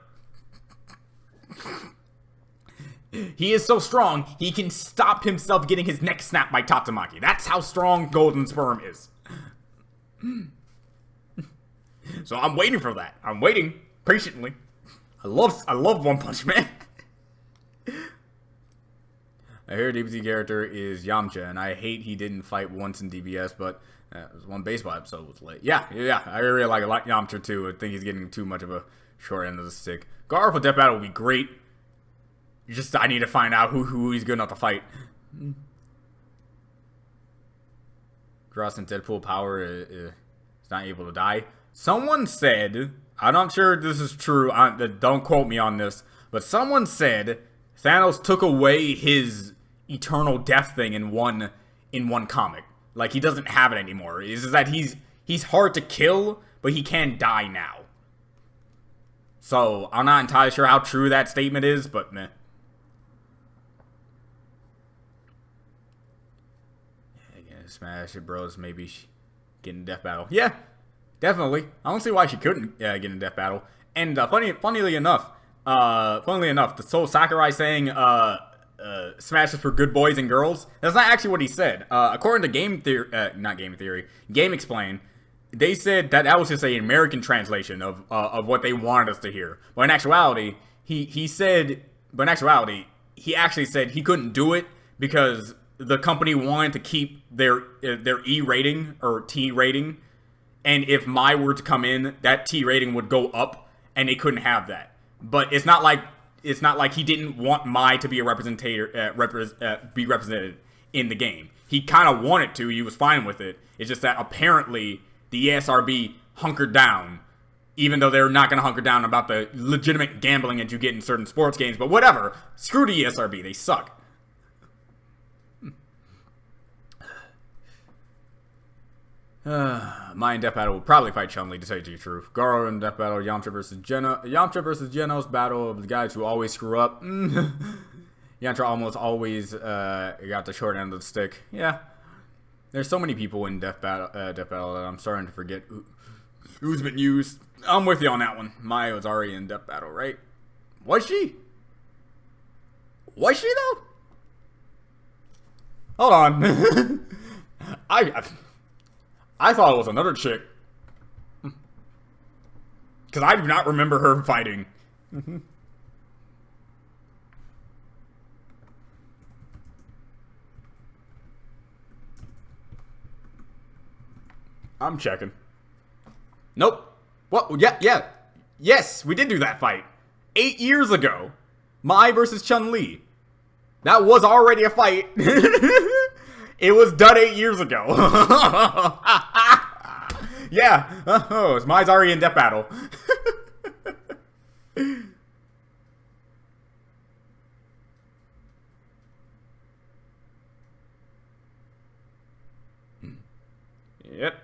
He is so strong, he can stop himself getting his neck snapped by Tatsumaki. That's how strong Golden Sperm is. So I'm waiting for that. I'm waiting patiently. I love One Punch Man. I hear DBZ character is Yamcha, and I hate he didn't fight once in DBS, but it was one baseball episode was late. Yeah, I really like Yamcha too. I think he's getting too much of a short end of the stick. Garf with Death Battle would be great. I need to find out who he's good enough to fight. Gross and Deadpool power is not able to die. Someone said, I'm not sure if this is true, don't quote me on this, but someone said Thanos took away his eternal death thing in one comic. Like, he doesn't have it anymore. It's just that he's hard to kill, but he can die now. So, I'm not entirely sure how true that statement is, but meh. Smash it, bros. Maybe get in Death Battle. Yeah, definitely. I don't see why she couldn't get in Death Battle. And funnily enough, the Soul Sakurai saying Smash is for good boys and girls. That's not actually what he said. According to Game Explain, they said that was just an American translation of what they wanted us to hear. But in actuality, he actually said he couldn't do it because the company wanted to keep their E rating or T rating, and if Mai were to come in, that T rating would go up, and they couldn't have that. But it's not like he didn't want Mai to be be represented in the game. He kind of wanted to. He was fine with it. It's just that apparently the ESRB hunkered down, even though they're not going to hunker down about the legitimate gambling that you get in certain sports games. But whatever. Screw the ESRB. They suck. Mai in Death Battle will probably fight Chun-Li, to tell you the truth. Garo in Death Battle, Yamcha versus Genos battle of the guys who always screw up. Yamcha almost always got the short end of the stick. Yeah. There's so many people in Death Battle that I'm starting to forget who's been used. I'm with you on that one. Mai was already in Death Battle, right? Was she? Was she, though? Hold on. I thought it was another chick. Because I do not remember her fighting. I'm checking. Nope. What? Yeah. Yes, we did do that fight. 8 years ago. Mai versus Chun-Li. That was already a fight. It was done 8 years ago. Yeah. Oh, Mai's already in death battle. Yep.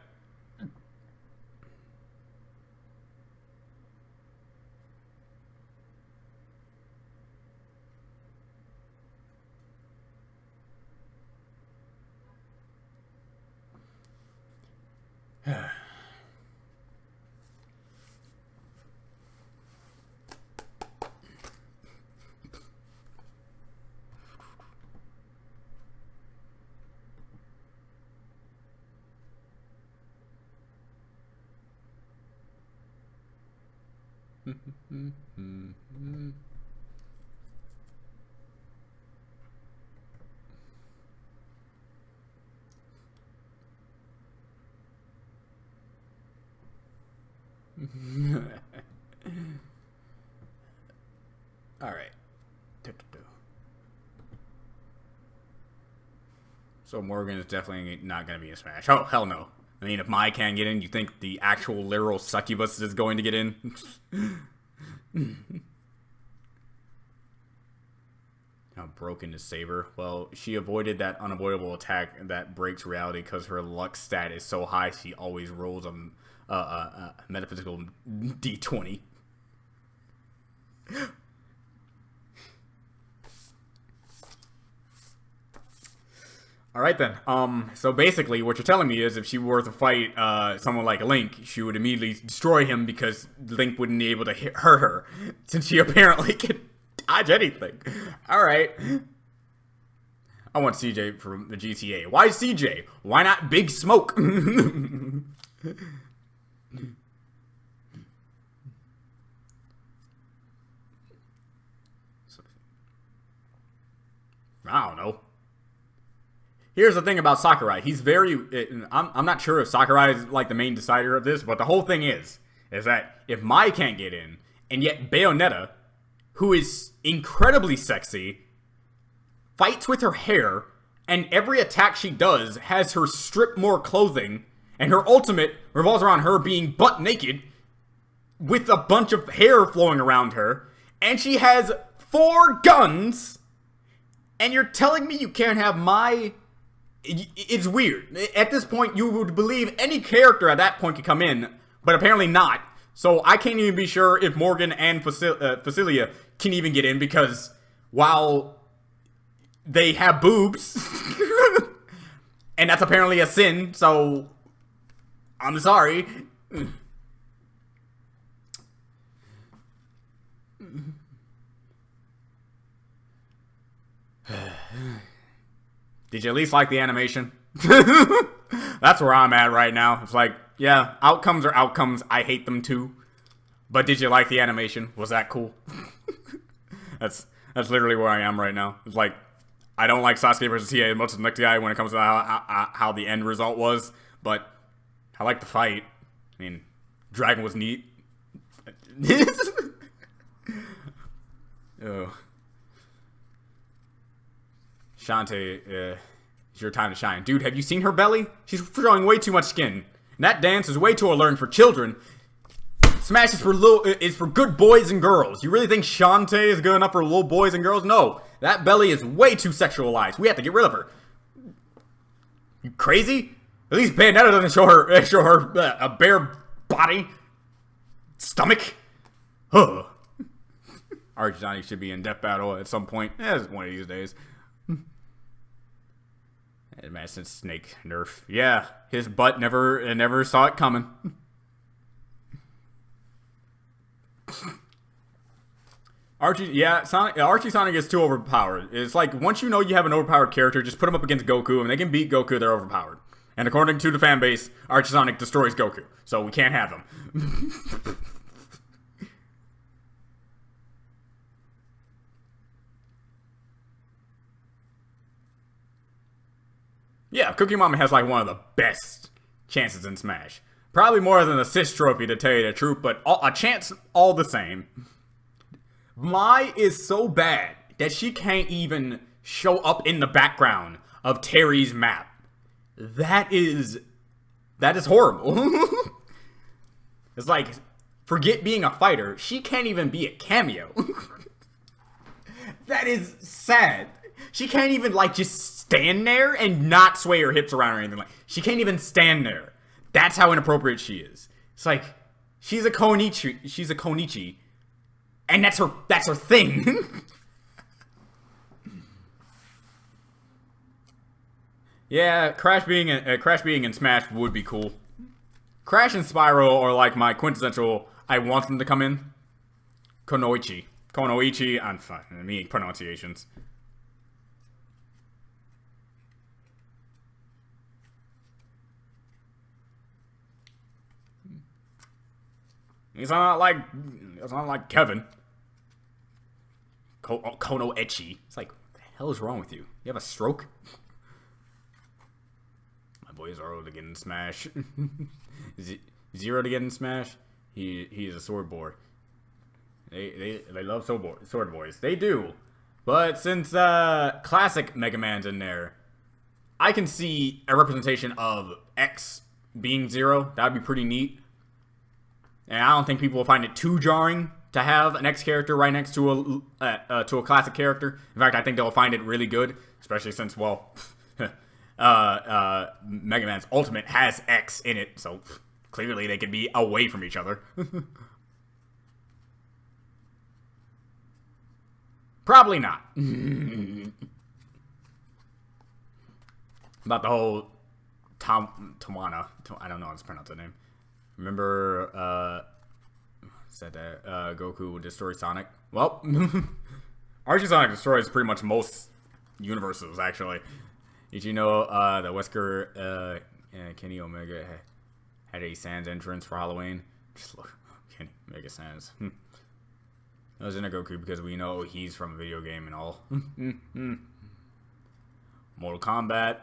All right. So Morgan is definitely not going to be in Smash. Oh, hell no. I mean, if Mai can't get in, you think the actual literal succubus is going to get in? How broken is Saber? Well, she avoided that unavoidable attack that breaks reality because her luck stat is so high she always rolls a metaphysical D20. Alright then, so basically what you're telling me is if she were to fight someone like Link, she would immediately destroy him because Link wouldn't be able to hurt her, since she apparently can dodge anything. Alright. I want CJ from the GTA. Why CJ? Why not Big Smoke? I don't know. Here's the thing about Sakurai. He's very... I'm not sure if Sakurai is like the main decider of this, but the whole thing is that if Mai can't get in, and yet Bayonetta, who is incredibly sexy, fights with her hair, and every attack she does has her strip more clothing, and her ultimate revolves around her being butt naked, with a bunch of hair flowing around her, and she has 4 guns, and you're telling me you can't have Mai... It's weird. At this point, you would believe any character at that point could come in, but apparently not. So I can't even be sure if Morgan and Facilia can even get in, because while they have boobs, and that's apparently a sin, so I'm sorry. Did you at least like the animation? That's where I'm at right now. It's like, yeah, outcomes are outcomes. I hate them too. But did you like the animation? Was that cool? That's literally where I am right now. It's like, I don't like Sasuke versus TA as much as the next guy when it comes to how the end result was. But I like the fight. I mean, Dragon was neat. Oh. Shantae, it's your time to shine. Dude, have you seen her belly? She's showing way too much skin. And that dance is way too alluring for children. Smash is for good boys and girls. You really think Shantae is good enough for little boys and girls? No. That belly is way too sexualized. We have to get rid of her. You crazy? At least Bayonetta doesn't show her a bare body. Stomach. Huh. Archie should be in death battle at some point. Yeah, one of these days. Madison Snake nerf. Yeah, his butt never saw it coming. Archie Sonic is too overpowered. It's like, once you know you have an overpowered character, just put him up against Goku, and they can beat Goku, they're overpowered. And according to the fan base, Archie Sonic destroys Goku. So we can't have him. Yeah, Cookie Mama has like one of the best chances in Smash. Probably more than an assist trophy to tell you the truth, but a chance all the same. Mai is so bad that she can't even show up in the background of Terry's map. That is horrible. It's like, forget being a fighter, she can't even be a cameo. That is sad. She can't even, like, just stand there and not sway her hips around or anything. Like, she can't even stand there. That's how inappropriate she is. It's like, she's a Konichi, and that's her thing. Yeah, Crash being in Smash would be cool. Crash and Spyro are like my quintessential, I want them to come in. Konoichi, I'm fine. Me pronunciations. It's not like Kevin. Konoichi. It's like, what the hell is wrong with you? You have a stroke? My boy Zoro to get in Smash. Zero to get in Smash. He is a sword boy. They love sword boys. They do. But since classic Mega Man's in there, I can see a representation of X being Zero. That would be pretty neat. And I don't think people will find it too jarring to have an X character right next to a classic character. In fact, I think they'll find it really good, especially since, well, Mega Man's Ultimate has X in it, so clearly they could be away from each other. Probably not. About the whole Tawana. I don't know how to pronounce the name. Remember, said that Goku would destroy Sonic? Well, Archie Sonic destroys pretty much most universes, actually. Did you know that Wesker Kenny Omega had a Sans entrance for Halloween? Just look, Kenny Omega Sans. That was in a Goku because we know he's from a video game and all. Mortal Kombat.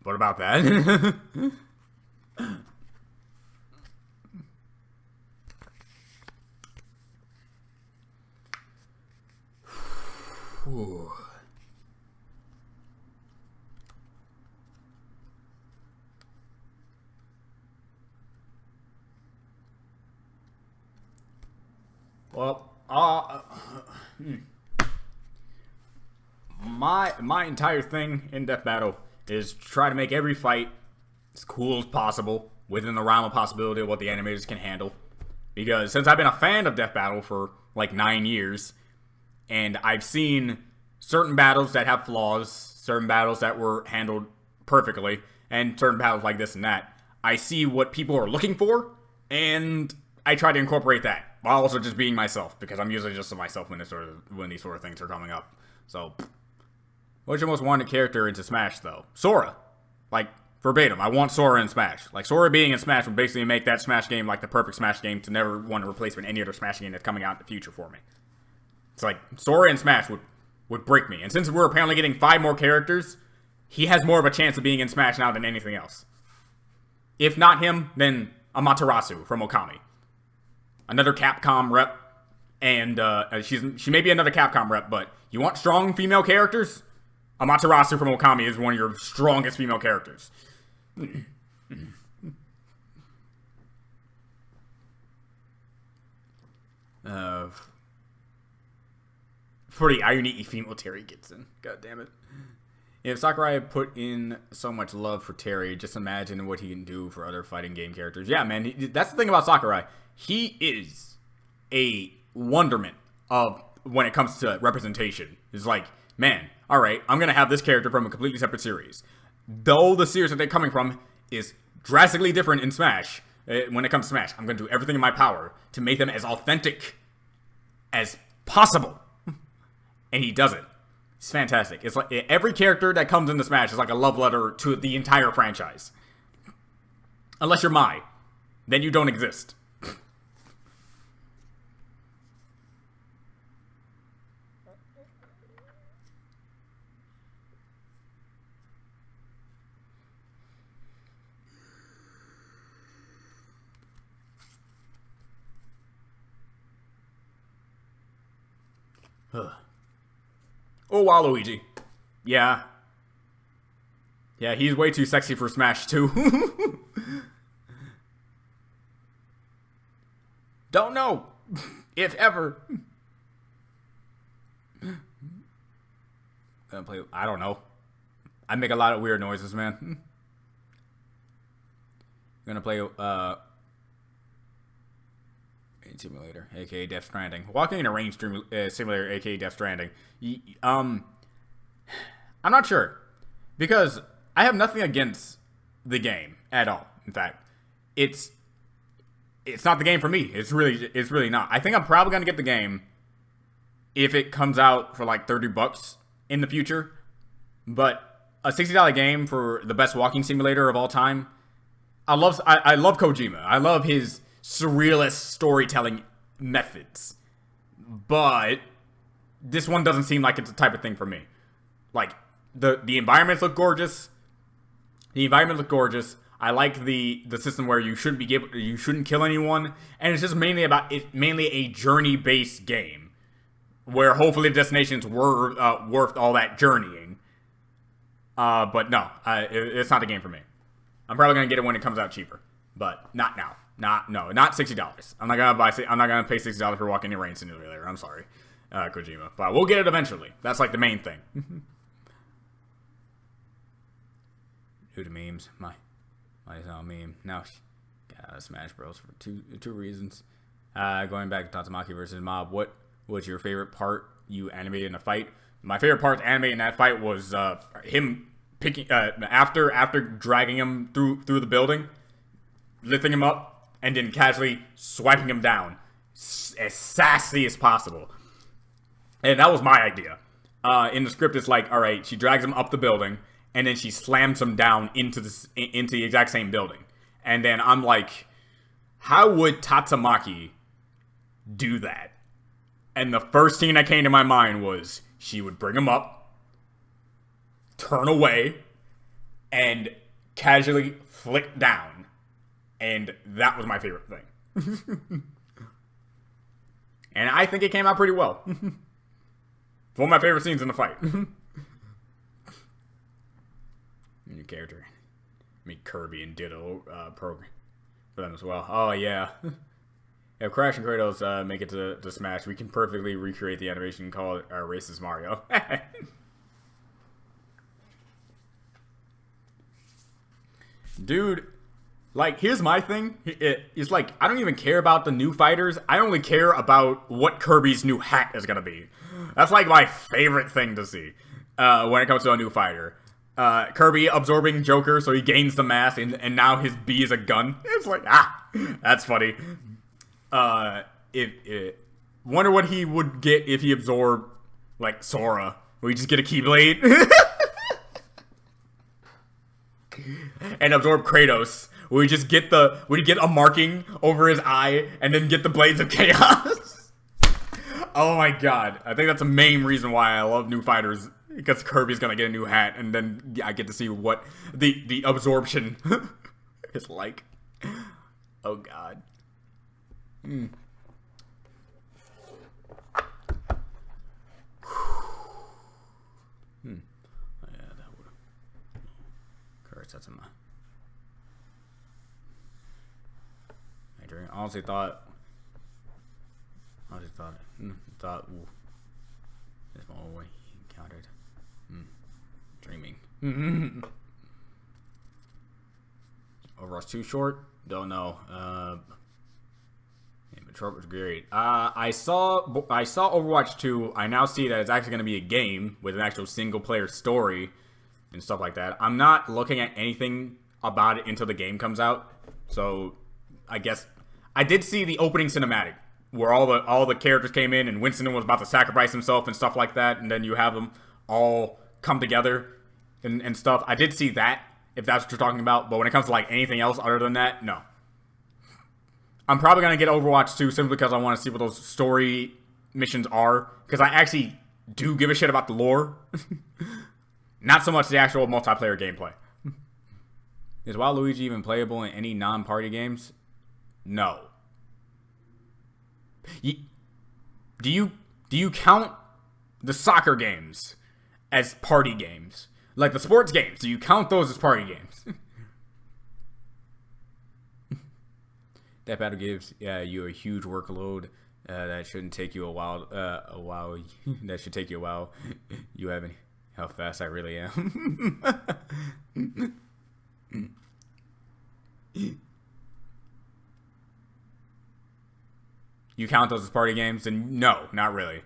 What about that? Well, my entire thing in Death Battle is try to make every fight as cool as possible within the realm of possibility of what the animators can handle. Because since I've been a fan of Death Battle for like 9 years, and I've seen certain battles that have flaws, certain battles that were handled perfectly, and certain battles like this and that, I see what people are looking for, and I try to incorporate that, while also just being myself, because I'm usually just myself when these sort of things are coming up. So, what's your most wanted character into Smash, though? Sora. Like, verbatim, I want Sora in Smash. Like, Sora being in Smash would basically make that Smash game like the perfect Smash game to never want to replace with any other Smash game that's coming out in the future for me. It's like, Sora in Smash would break me. And since we're apparently getting 5 more characters, he has more of a chance of being in Smash now than anything else. If not him, then Amaterasu from Okami. Another Capcom rep, and she may be another Capcom rep, but you want strong female characters? Amaterasu from Okami is one of your strongest female characters. Pretty irony female Terry gets in. God damn it. If Sakurai had put in so much love for Terry, just imagine what he can do for other fighting game characters. Yeah, man, that's the thing about Sakurai. He is a wonderment of when it comes to representation. It's like, man, all right, I'm going to have this character from a completely separate series. Though the series that they're coming from is drastically different in Smash, when it comes to Smash, I'm going to do everything in my power to make them as authentic as possible. And he does it. It's fantastic. It's like every character that comes into Smash is like a love letter to the entire franchise. Unless you're Mai. Then you don't exist. Oh, Waluigi. Yeah. Yeah, he's way too sexy for Smash 2. Don't know. If ever. Gonna play. I don't know. I make a lot of weird noises, man. Gonna play simulator, aka Death Stranding. Walking in a range simulator, aka Death Stranding. I'm not sure, because I have nothing against the game at all. In fact, it's not the game for me. It's really not. I think I'm probably gonna get the game if it comes out for like $30 in the future. But a $60 game for the best walking simulator of all time. I love Kojima. I love his surrealist storytelling methods. But this one doesn't seem like it's the type of thing for me. Like, the environments look gorgeous. I like the system where you shouldn't kill anyone, and it's just mainly a journey-based game where hopefully the destinations were worth all that journeying. But no, it's not the game for me. I'm probably gonna get it when it comes out cheaper, but not now. Not $60. I'm not gonna pay $60 for walking in rain simulator. I'm sorry, Kojima, but we'll get it eventually. That's like the main thing. Due to memes, my own meme. Now, Smash Bros. For two reasons. Going back to Tatsumaki versus Mob, what was your favorite part you animated in a fight? My favorite part to animate in that fight was him picking after dragging him through the building, lifting him up, and then casually swiping him down as sassy as possible. And that was my idea. In the script, it's like, all right, she drags him up the building, and then she slams him down into the exact same building. And then I'm like, how would Tatsumaki do that? And the first thing that came to my mind was she would bring him up, turn away, and casually flick down. And that was my favorite thing. And I think it came out pretty well. It's one of my favorite scenes in the fight. New character. Meet Kirby and Ditto program for them as well. Oh, yeah. If Crash and Kratos make it to Smash, we can perfectly recreate the animation and call it Racist Mario. Dude, like, here's my thing. It's like, I don't even care about the new fighters. I only care about what Kirby's new hat is going to be. That's like my favorite thing to see when it comes to a new fighter. Kirby absorbing Joker, so he gains the mask, and now his B is a gun. It's like, that's funny. Wonder what he would get if he absorbed, like, Sora. Would he just get a Keyblade? And absorb Kratos? Would he just get a marking over his eye, and then get the Blades of Chaos? Oh my god. I think that's the main reason why I love new fighters. Because Kirby's gonna get a new hat, and then I get to see what the absorption is like. Oh god. Yeah, that would. Courage, that's in my. I honestly thought. Ooh, this one way he encountered. Dreaming. Overwatch 2 short? Don't know. Trope was great. I saw Overwatch 2. I now see that it's actually going to be a game with an actual single player story and stuff like that. I'm not looking at anything about it until the game comes out. So I guess I did see the opening cinematic where all the characters came in and Winston was about to sacrifice himself and stuff like that, and then you have them all come together and stuff. I did see that, if that's what you're talking about, but when it comes to like anything else other than that, no. I'm probably going to get Overwatch 2 simply because I want to see what those story missions are, because I actually do give a shit about the lore. Not so much the actual multiplayer gameplay. Is Waluigi even playable in any non-party games? No. Do you count the soccer games as party games. Like the sports games, do you count those as party games? That battle gives you a huge workload. That shouldn't take you a while. That should take you a while. You haven't. How fast I really am. You count those as party games? And no, not really.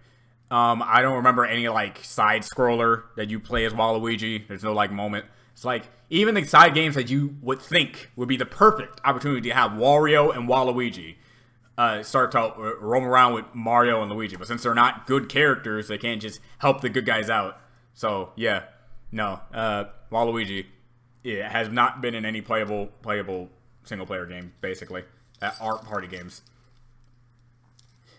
I don't remember any like side scroller that you play as Waluigi. There's no like moment. It's like even the side games that you would think would be the perfect opportunity to have Wario and Waluigi start to roam around with Mario and Luigi. But since they're not good characters, they can't just help the good guys out. So yeah, no, Waluigi has not been in any playable single player game basically that aren't party games.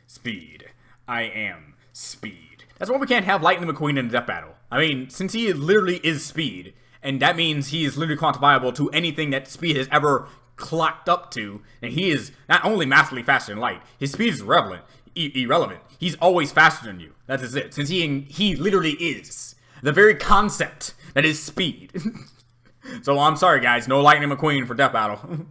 Speed. I am Speed. That's why we can't have Lightning McQueen in a death battle. I mean, since he literally is Speed, and that means he is literally quantifiable to anything that Speed has ever clocked up to, and he is not only massively faster than light, his speed is irrelevant. He's always faster than you. That is it. Since he literally is the very concept that is speed. So I'm sorry, guys. No Lightning McQueen for death battle.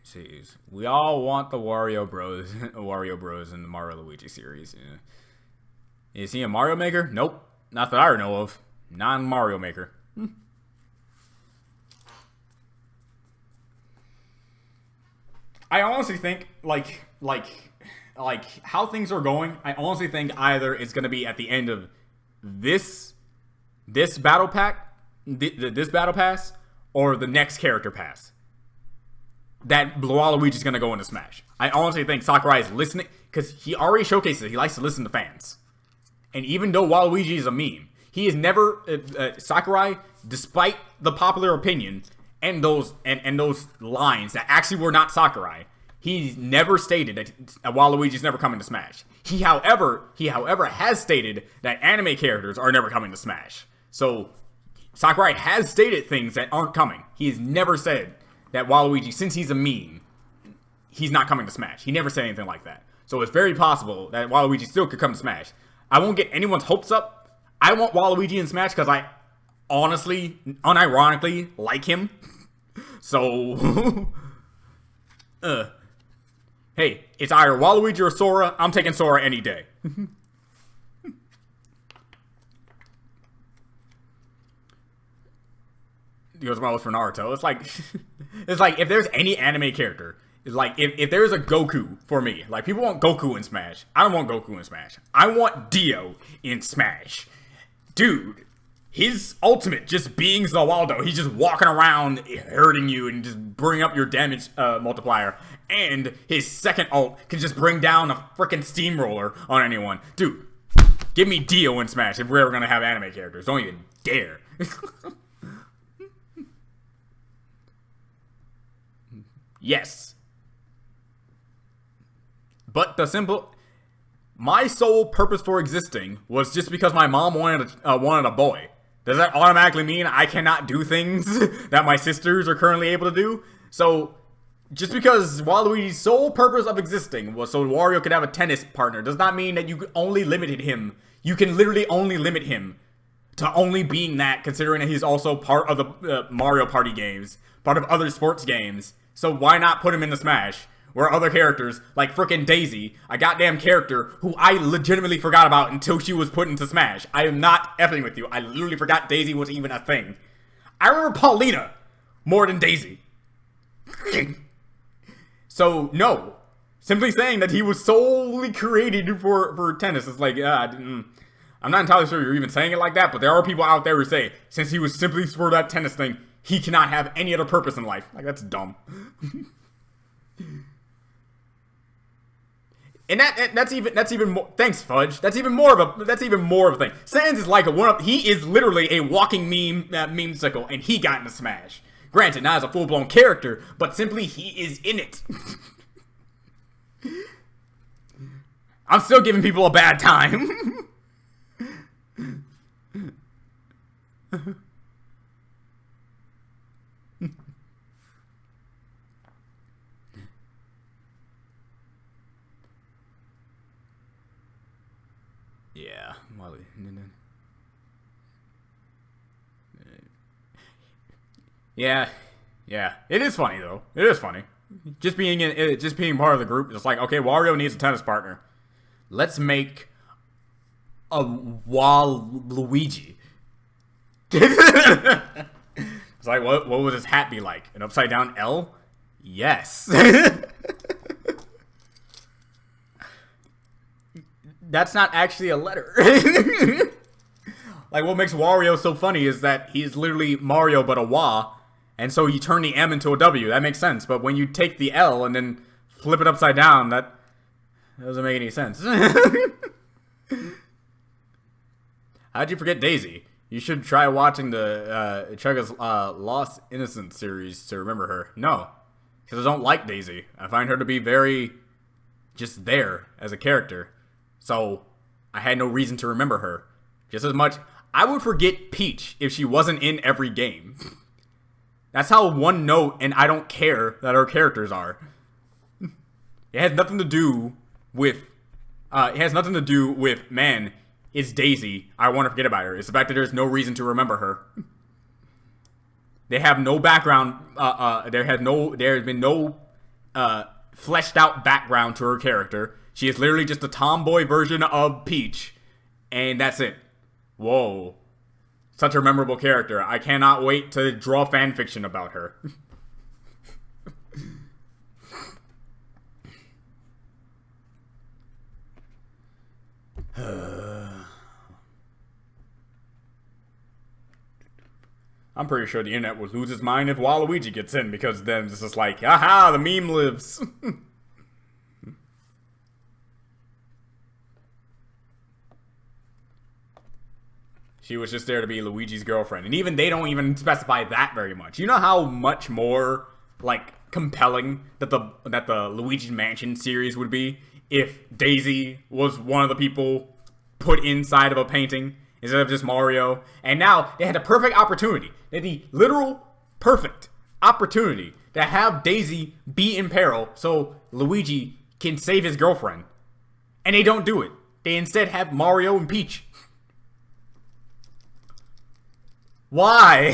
Jeez, we all want the Wario Bros in the Mario Luigi series. Yeah. Is he a Mario Maker? Nope, not that I know of. Non-Mario Maker. I honestly think like how things are going. I honestly think either it's gonna be at the end of this battle pack, this battle pass, or the next character pass, that Waluigi's gonna go into Smash. I honestly think Sakurai is listening, because he already showcases it. He likes to listen to fans. And even though Waluigi is a meme, he is never Sakurai, despite the popular opinion and those lines that actually were not Sakurai, he's never stated that Waluigi's never coming to Smash. He however has stated that anime characters are never coming to Smash. So Sakurai has stated things that aren't coming. He has never said that Waluigi, since he's a meme, he's not coming to Smash. He never said anything like that. So it's very possible that Waluigi still could come to Smash. I won't get anyone's hopes up. I want Waluigi in Smash because I honestly, unironically, like him. So, hey, it's either Waluigi or Sora. I'm taking Sora any day. He goes well for Naruto. It's like if there's any anime character, it's like if there's a Goku for me, like people want Goku in Smash. I don't want Goku in Smash. I want Dio in Smash. Dude, his ultimate just being Zawaldo. He's just walking around hurting you and just bring up your damage multiplier. And his second ult can just bring down a freaking steamroller on anyone. Dude, give me Dio in Smash if we're ever gonna have anime characters. Don't even dare. Yes. But my sole purpose for existing was just because my mom wanted a boy. Does that automatically mean I cannot do things that my sisters are currently able to do? So, just because Waluigi's sole purpose of existing was so Wario could have a tennis partner does not mean that you only limited him. You can literally only limit him to only being that, considering that he's also part of the Mario Party games, part of other sports games. So why not put him in the Smash? Where other characters, like frickin' Daisy, a goddamn character who I legitimately forgot about until she was put into Smash. I am not effing with you. I literally forgot Daisy was even a thing. I remember Paulina more than Daisy. So, no. Simply saying that he was solely created for tennis is like, I'm not entirely sure you're even saying it like that, but there are people out there who say, since he was simply for that tennis thing, he cannot have any other purpose in life. Like, that's dumb. And that's even more. Thanks, Fudge. That's even more of a thing. Sans is like he is literally a walking memesicle, and he got into Smash. Granted, not as a full-blown character, but simply he is in it. I'm still giving people a bad time. Yeah, yeah. It is funny though. It is funny. Just being part of the group. Just like, okay, Wario needs a tennis partner. Let's make a Waluigi. It's like, what would his hat be like? An upside down L? Yes. That's not actually a letter. Like, what makes Wario so funny is that he's literally Mario but a Wa, and so you turn the M into a W. That makes sense. But when you take the L and then flip it upside down, that doesn't make any sense. How'd you forget Daisy? You should try watching the Chuga's Lost Innocence series to remember her. No, because I don't like Daisy. I find her to be very just there as a character. So I had no reason to remember her. Just as much, I would forget Peach if she wasn't in every game. That's how one note and I don't care that her characters are. It has nothing to do with, man, it's Daisy. I want to forget about her. It's the fact that there's no reason to remember her. They have no background. There has been no fleshed out background to her character. She is literally just a tomboy version of Peach, and that's it. Whoa, such a memorable character. I cannot wait to draw fan fiction about her. I'm pretty sure the internet would lose its mind if Waluigi gets in, because then it's just like, aha, the meme lives. She was just there to be Luigi's girlfriend. And even they don't even specify that very much. You know how much more, like, compelling that the Luigi's Mansion series would be if Daisy was one of the people put inside of a painting instead of just Mario. And now they had a perfect opportunity. They had the literal perfect opportunity to have Daisy be in peril so Luigi can save his girlfriend. And they don't do it. They instead have Mario and Peach. Why?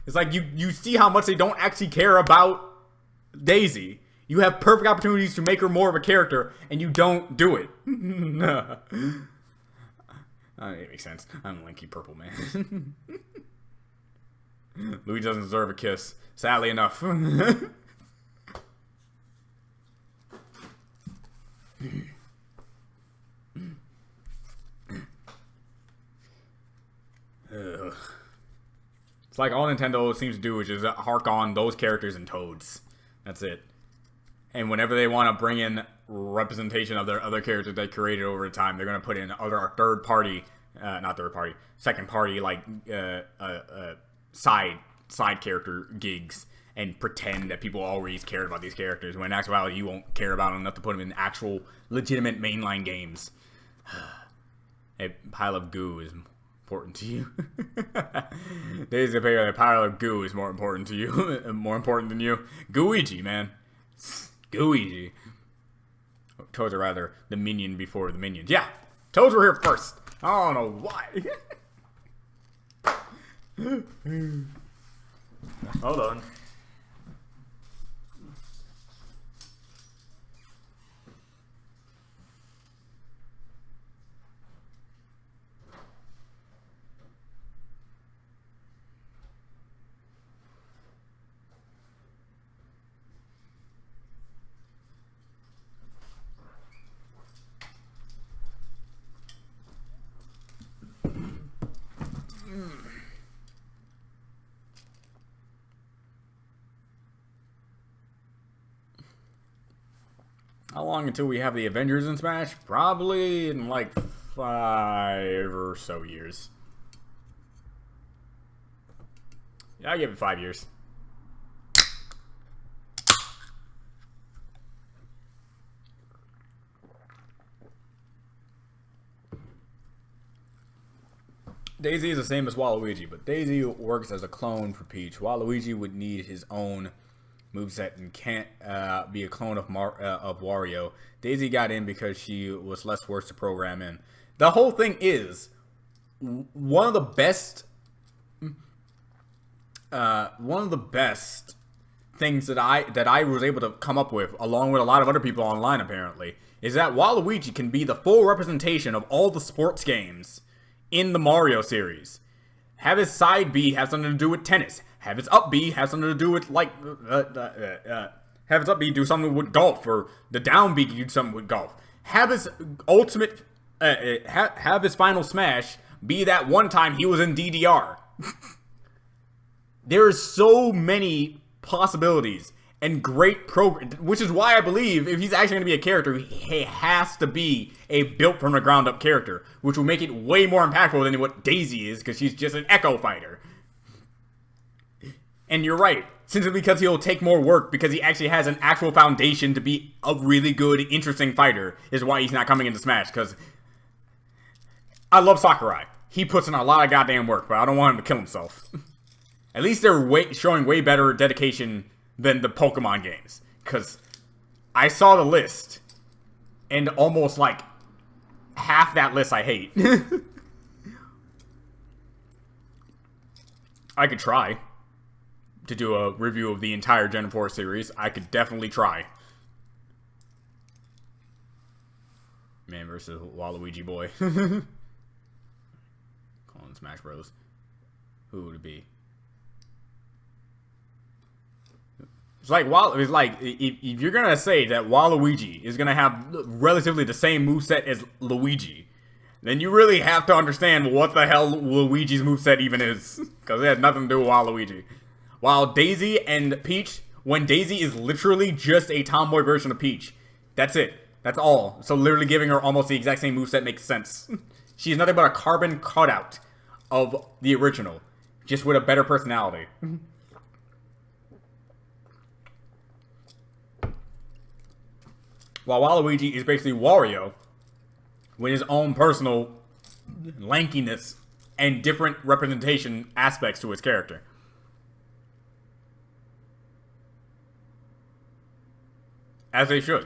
It's like you see how much they don't actually care about Daisy. You have perfect opportunities to make her more of a character, and you don't do it. It makes sense. I'm Linky Purple, man. Luigi doesn't deserve a kiss. Sadly enough. It's like all Nintendo seems to do is just hark on those characters and Toads. That's it. And whenever they want to bring in representation of their other characters they created over time, they're going to put in other second party, like side character gigs and pretend that people always cared about these characters, when in actuality you won't care about them enough to put them in actual legitimate mainline games. A pile of goo is important to you. Daisy, a pile of goo is more important to you. More important than you. Gooigi, man. Gooigi. Toads are rather the minion before the minions. Yeah, Toads were here first. I don't know why. Hold on. How long until we have the Avengers in Smash? Probably in like 5 or so years. Yeah, I give it 5 years. Daisy is the same as Waluigi, but Daisy works as a clone for Peach. Waluigi would need his own moveset and can't be a clone of Wario. Daisy got in because she was less worse to program in. The whole thing is one of the best things that I was able to come up with, along with a lot of other people online apparently, is that Waluigi can be the full representation of all the sports games in the Mario series. Have his side B have something to do with tennis. Have his up B have something to do with, like, have his up B do something with golf, or the down B do something with golf. Have his ultimate, have his final smash be that one time he was in DDR. There are so many possibilities and great program, which is why I believe if he's actually going to be a character, he has to be a built from the ground up character, which will make it way more impactful than what Daisy is, because she's just an Echo fighter. And you're right, simply because he'll take more work because he actually has an actual foundation to be a really good, interesting fighter, is why he's not coming into Smash, because I love Sakurai. He puts in a lot of goddamn work, but I don't want him to kill himself. At least they're showing way better dedication than the Pokemon games. Because I saw the list, and almost like half that list I hate. I could try to do a review of the entire Gen 4 series. I could definitely try. Man versus Waluigi boy. Calling Smash Bros. Who would it be? It's like if you're gonna say that Waluigi is gonna have relatively the same moveset as Luigi, then you really have to understand what the hell Luigi's moveset even is, because it has nothing to do with Waluigi. While Daisy and Peach, when Daisy is literally just a tomboy version of Peach, that's it. That's all. So literally giving her almost the exact same moveset makes sense. She's nothing but a carbon cutout of the original, just with a better personality. While Waluigi is basically Wario, with his own personal lankiness and different representation aspects to his character. As they should.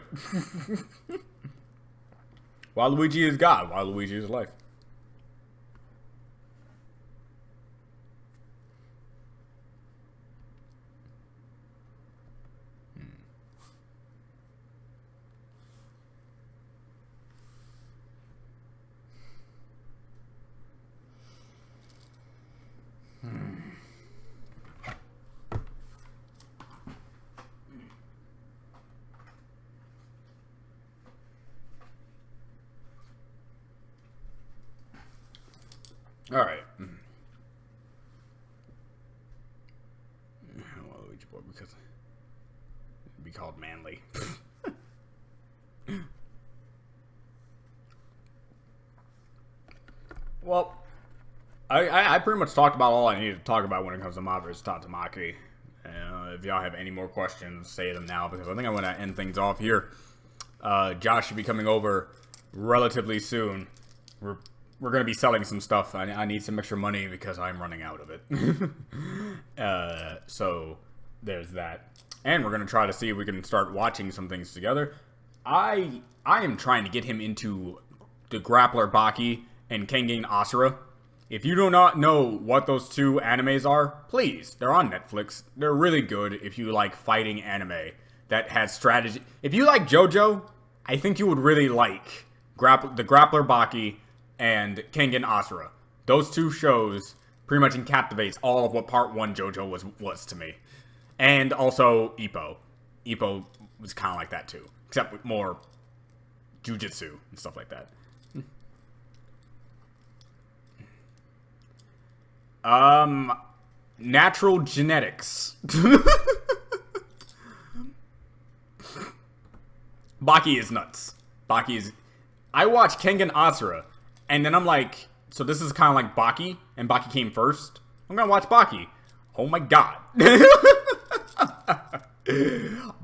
Waluigi is God, Waluigi is life. Alright. Waluigi boy, because it'd be called manly. Well, I pretty much talked about all I needed to talk about when it comes to Mob vs. Tatsumaki. If y'all have any more questions, say them now, because I think I'm going to end things off here. Josh should be coming over relatively soon. We're going to be selling some stuff. I need some extra money because I'm running out of it. So, there's that. And we're going to try to see if we can start watching some things together. I am trying to get him into the Grappler Baki and Kengan Asura. If you do not know what those two animes are, please, they're on Netflix. They're really good if you like fighting anime that has strategy. If you like JoJo, I think you would really like the Grappler Baki and Kengan Asura. Those two shows pretty much encapsulates all of what Part 1 JoJo was to me. And also Ippo. Ippo was kind of like that too, except with more jujitsu and stuff like that. Natural genetics. Baki is nuts. Baki is... I watched Kengan Asura, and then I'm like, so this is kind of like Baki, and Baki came first? I'm gonna watch Baki. Oh my god.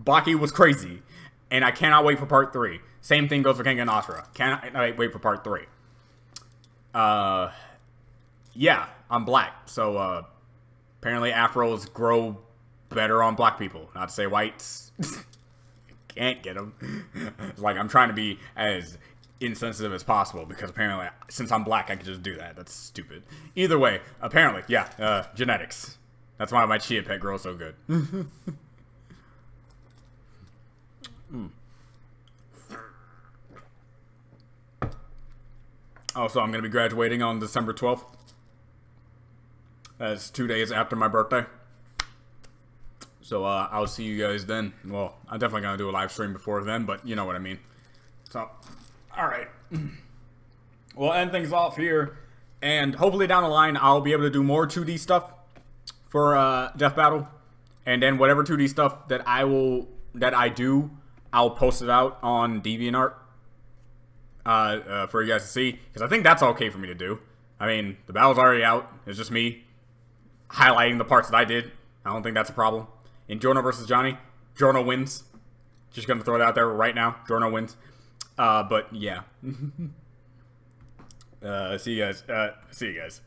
Baki was crazy, and I cannot wait for part 3. Same thing goes for Kengan Asura. Cannot wait for part 3. Yeah, I'm black, so apparently afros grow better on black people. Not to say whites can't get them. Like, I'm trying to be as insensitive as possible because apparently, since I'm black, I can just do that. That's stupid. Either way, apparently, yeah, genetics. That's why my chia pet grows so good. Also, I'm going to be graduating on December 12th. That's 2 days after my birthday. So, I'll see you guys then. Well, I'm definitely going to do a live stream before then, but you know what I mean. So, alright. We'll end things off here. And hopefully down the line, I'll be able to do more 2D stuff for Death Battle. And then whatever 2D stuff that I do, I'll post it out on DeviantArt. For you guys to see. Because I think that's okay for me to do. I mean, the battle's already out. It's just me highlighting the parts that I did. I don't think that's a problem. In Giorno versus Johnny, Giorno wins. Just gonna throw it out there right now. Giorno wins. But yeah. See you guys.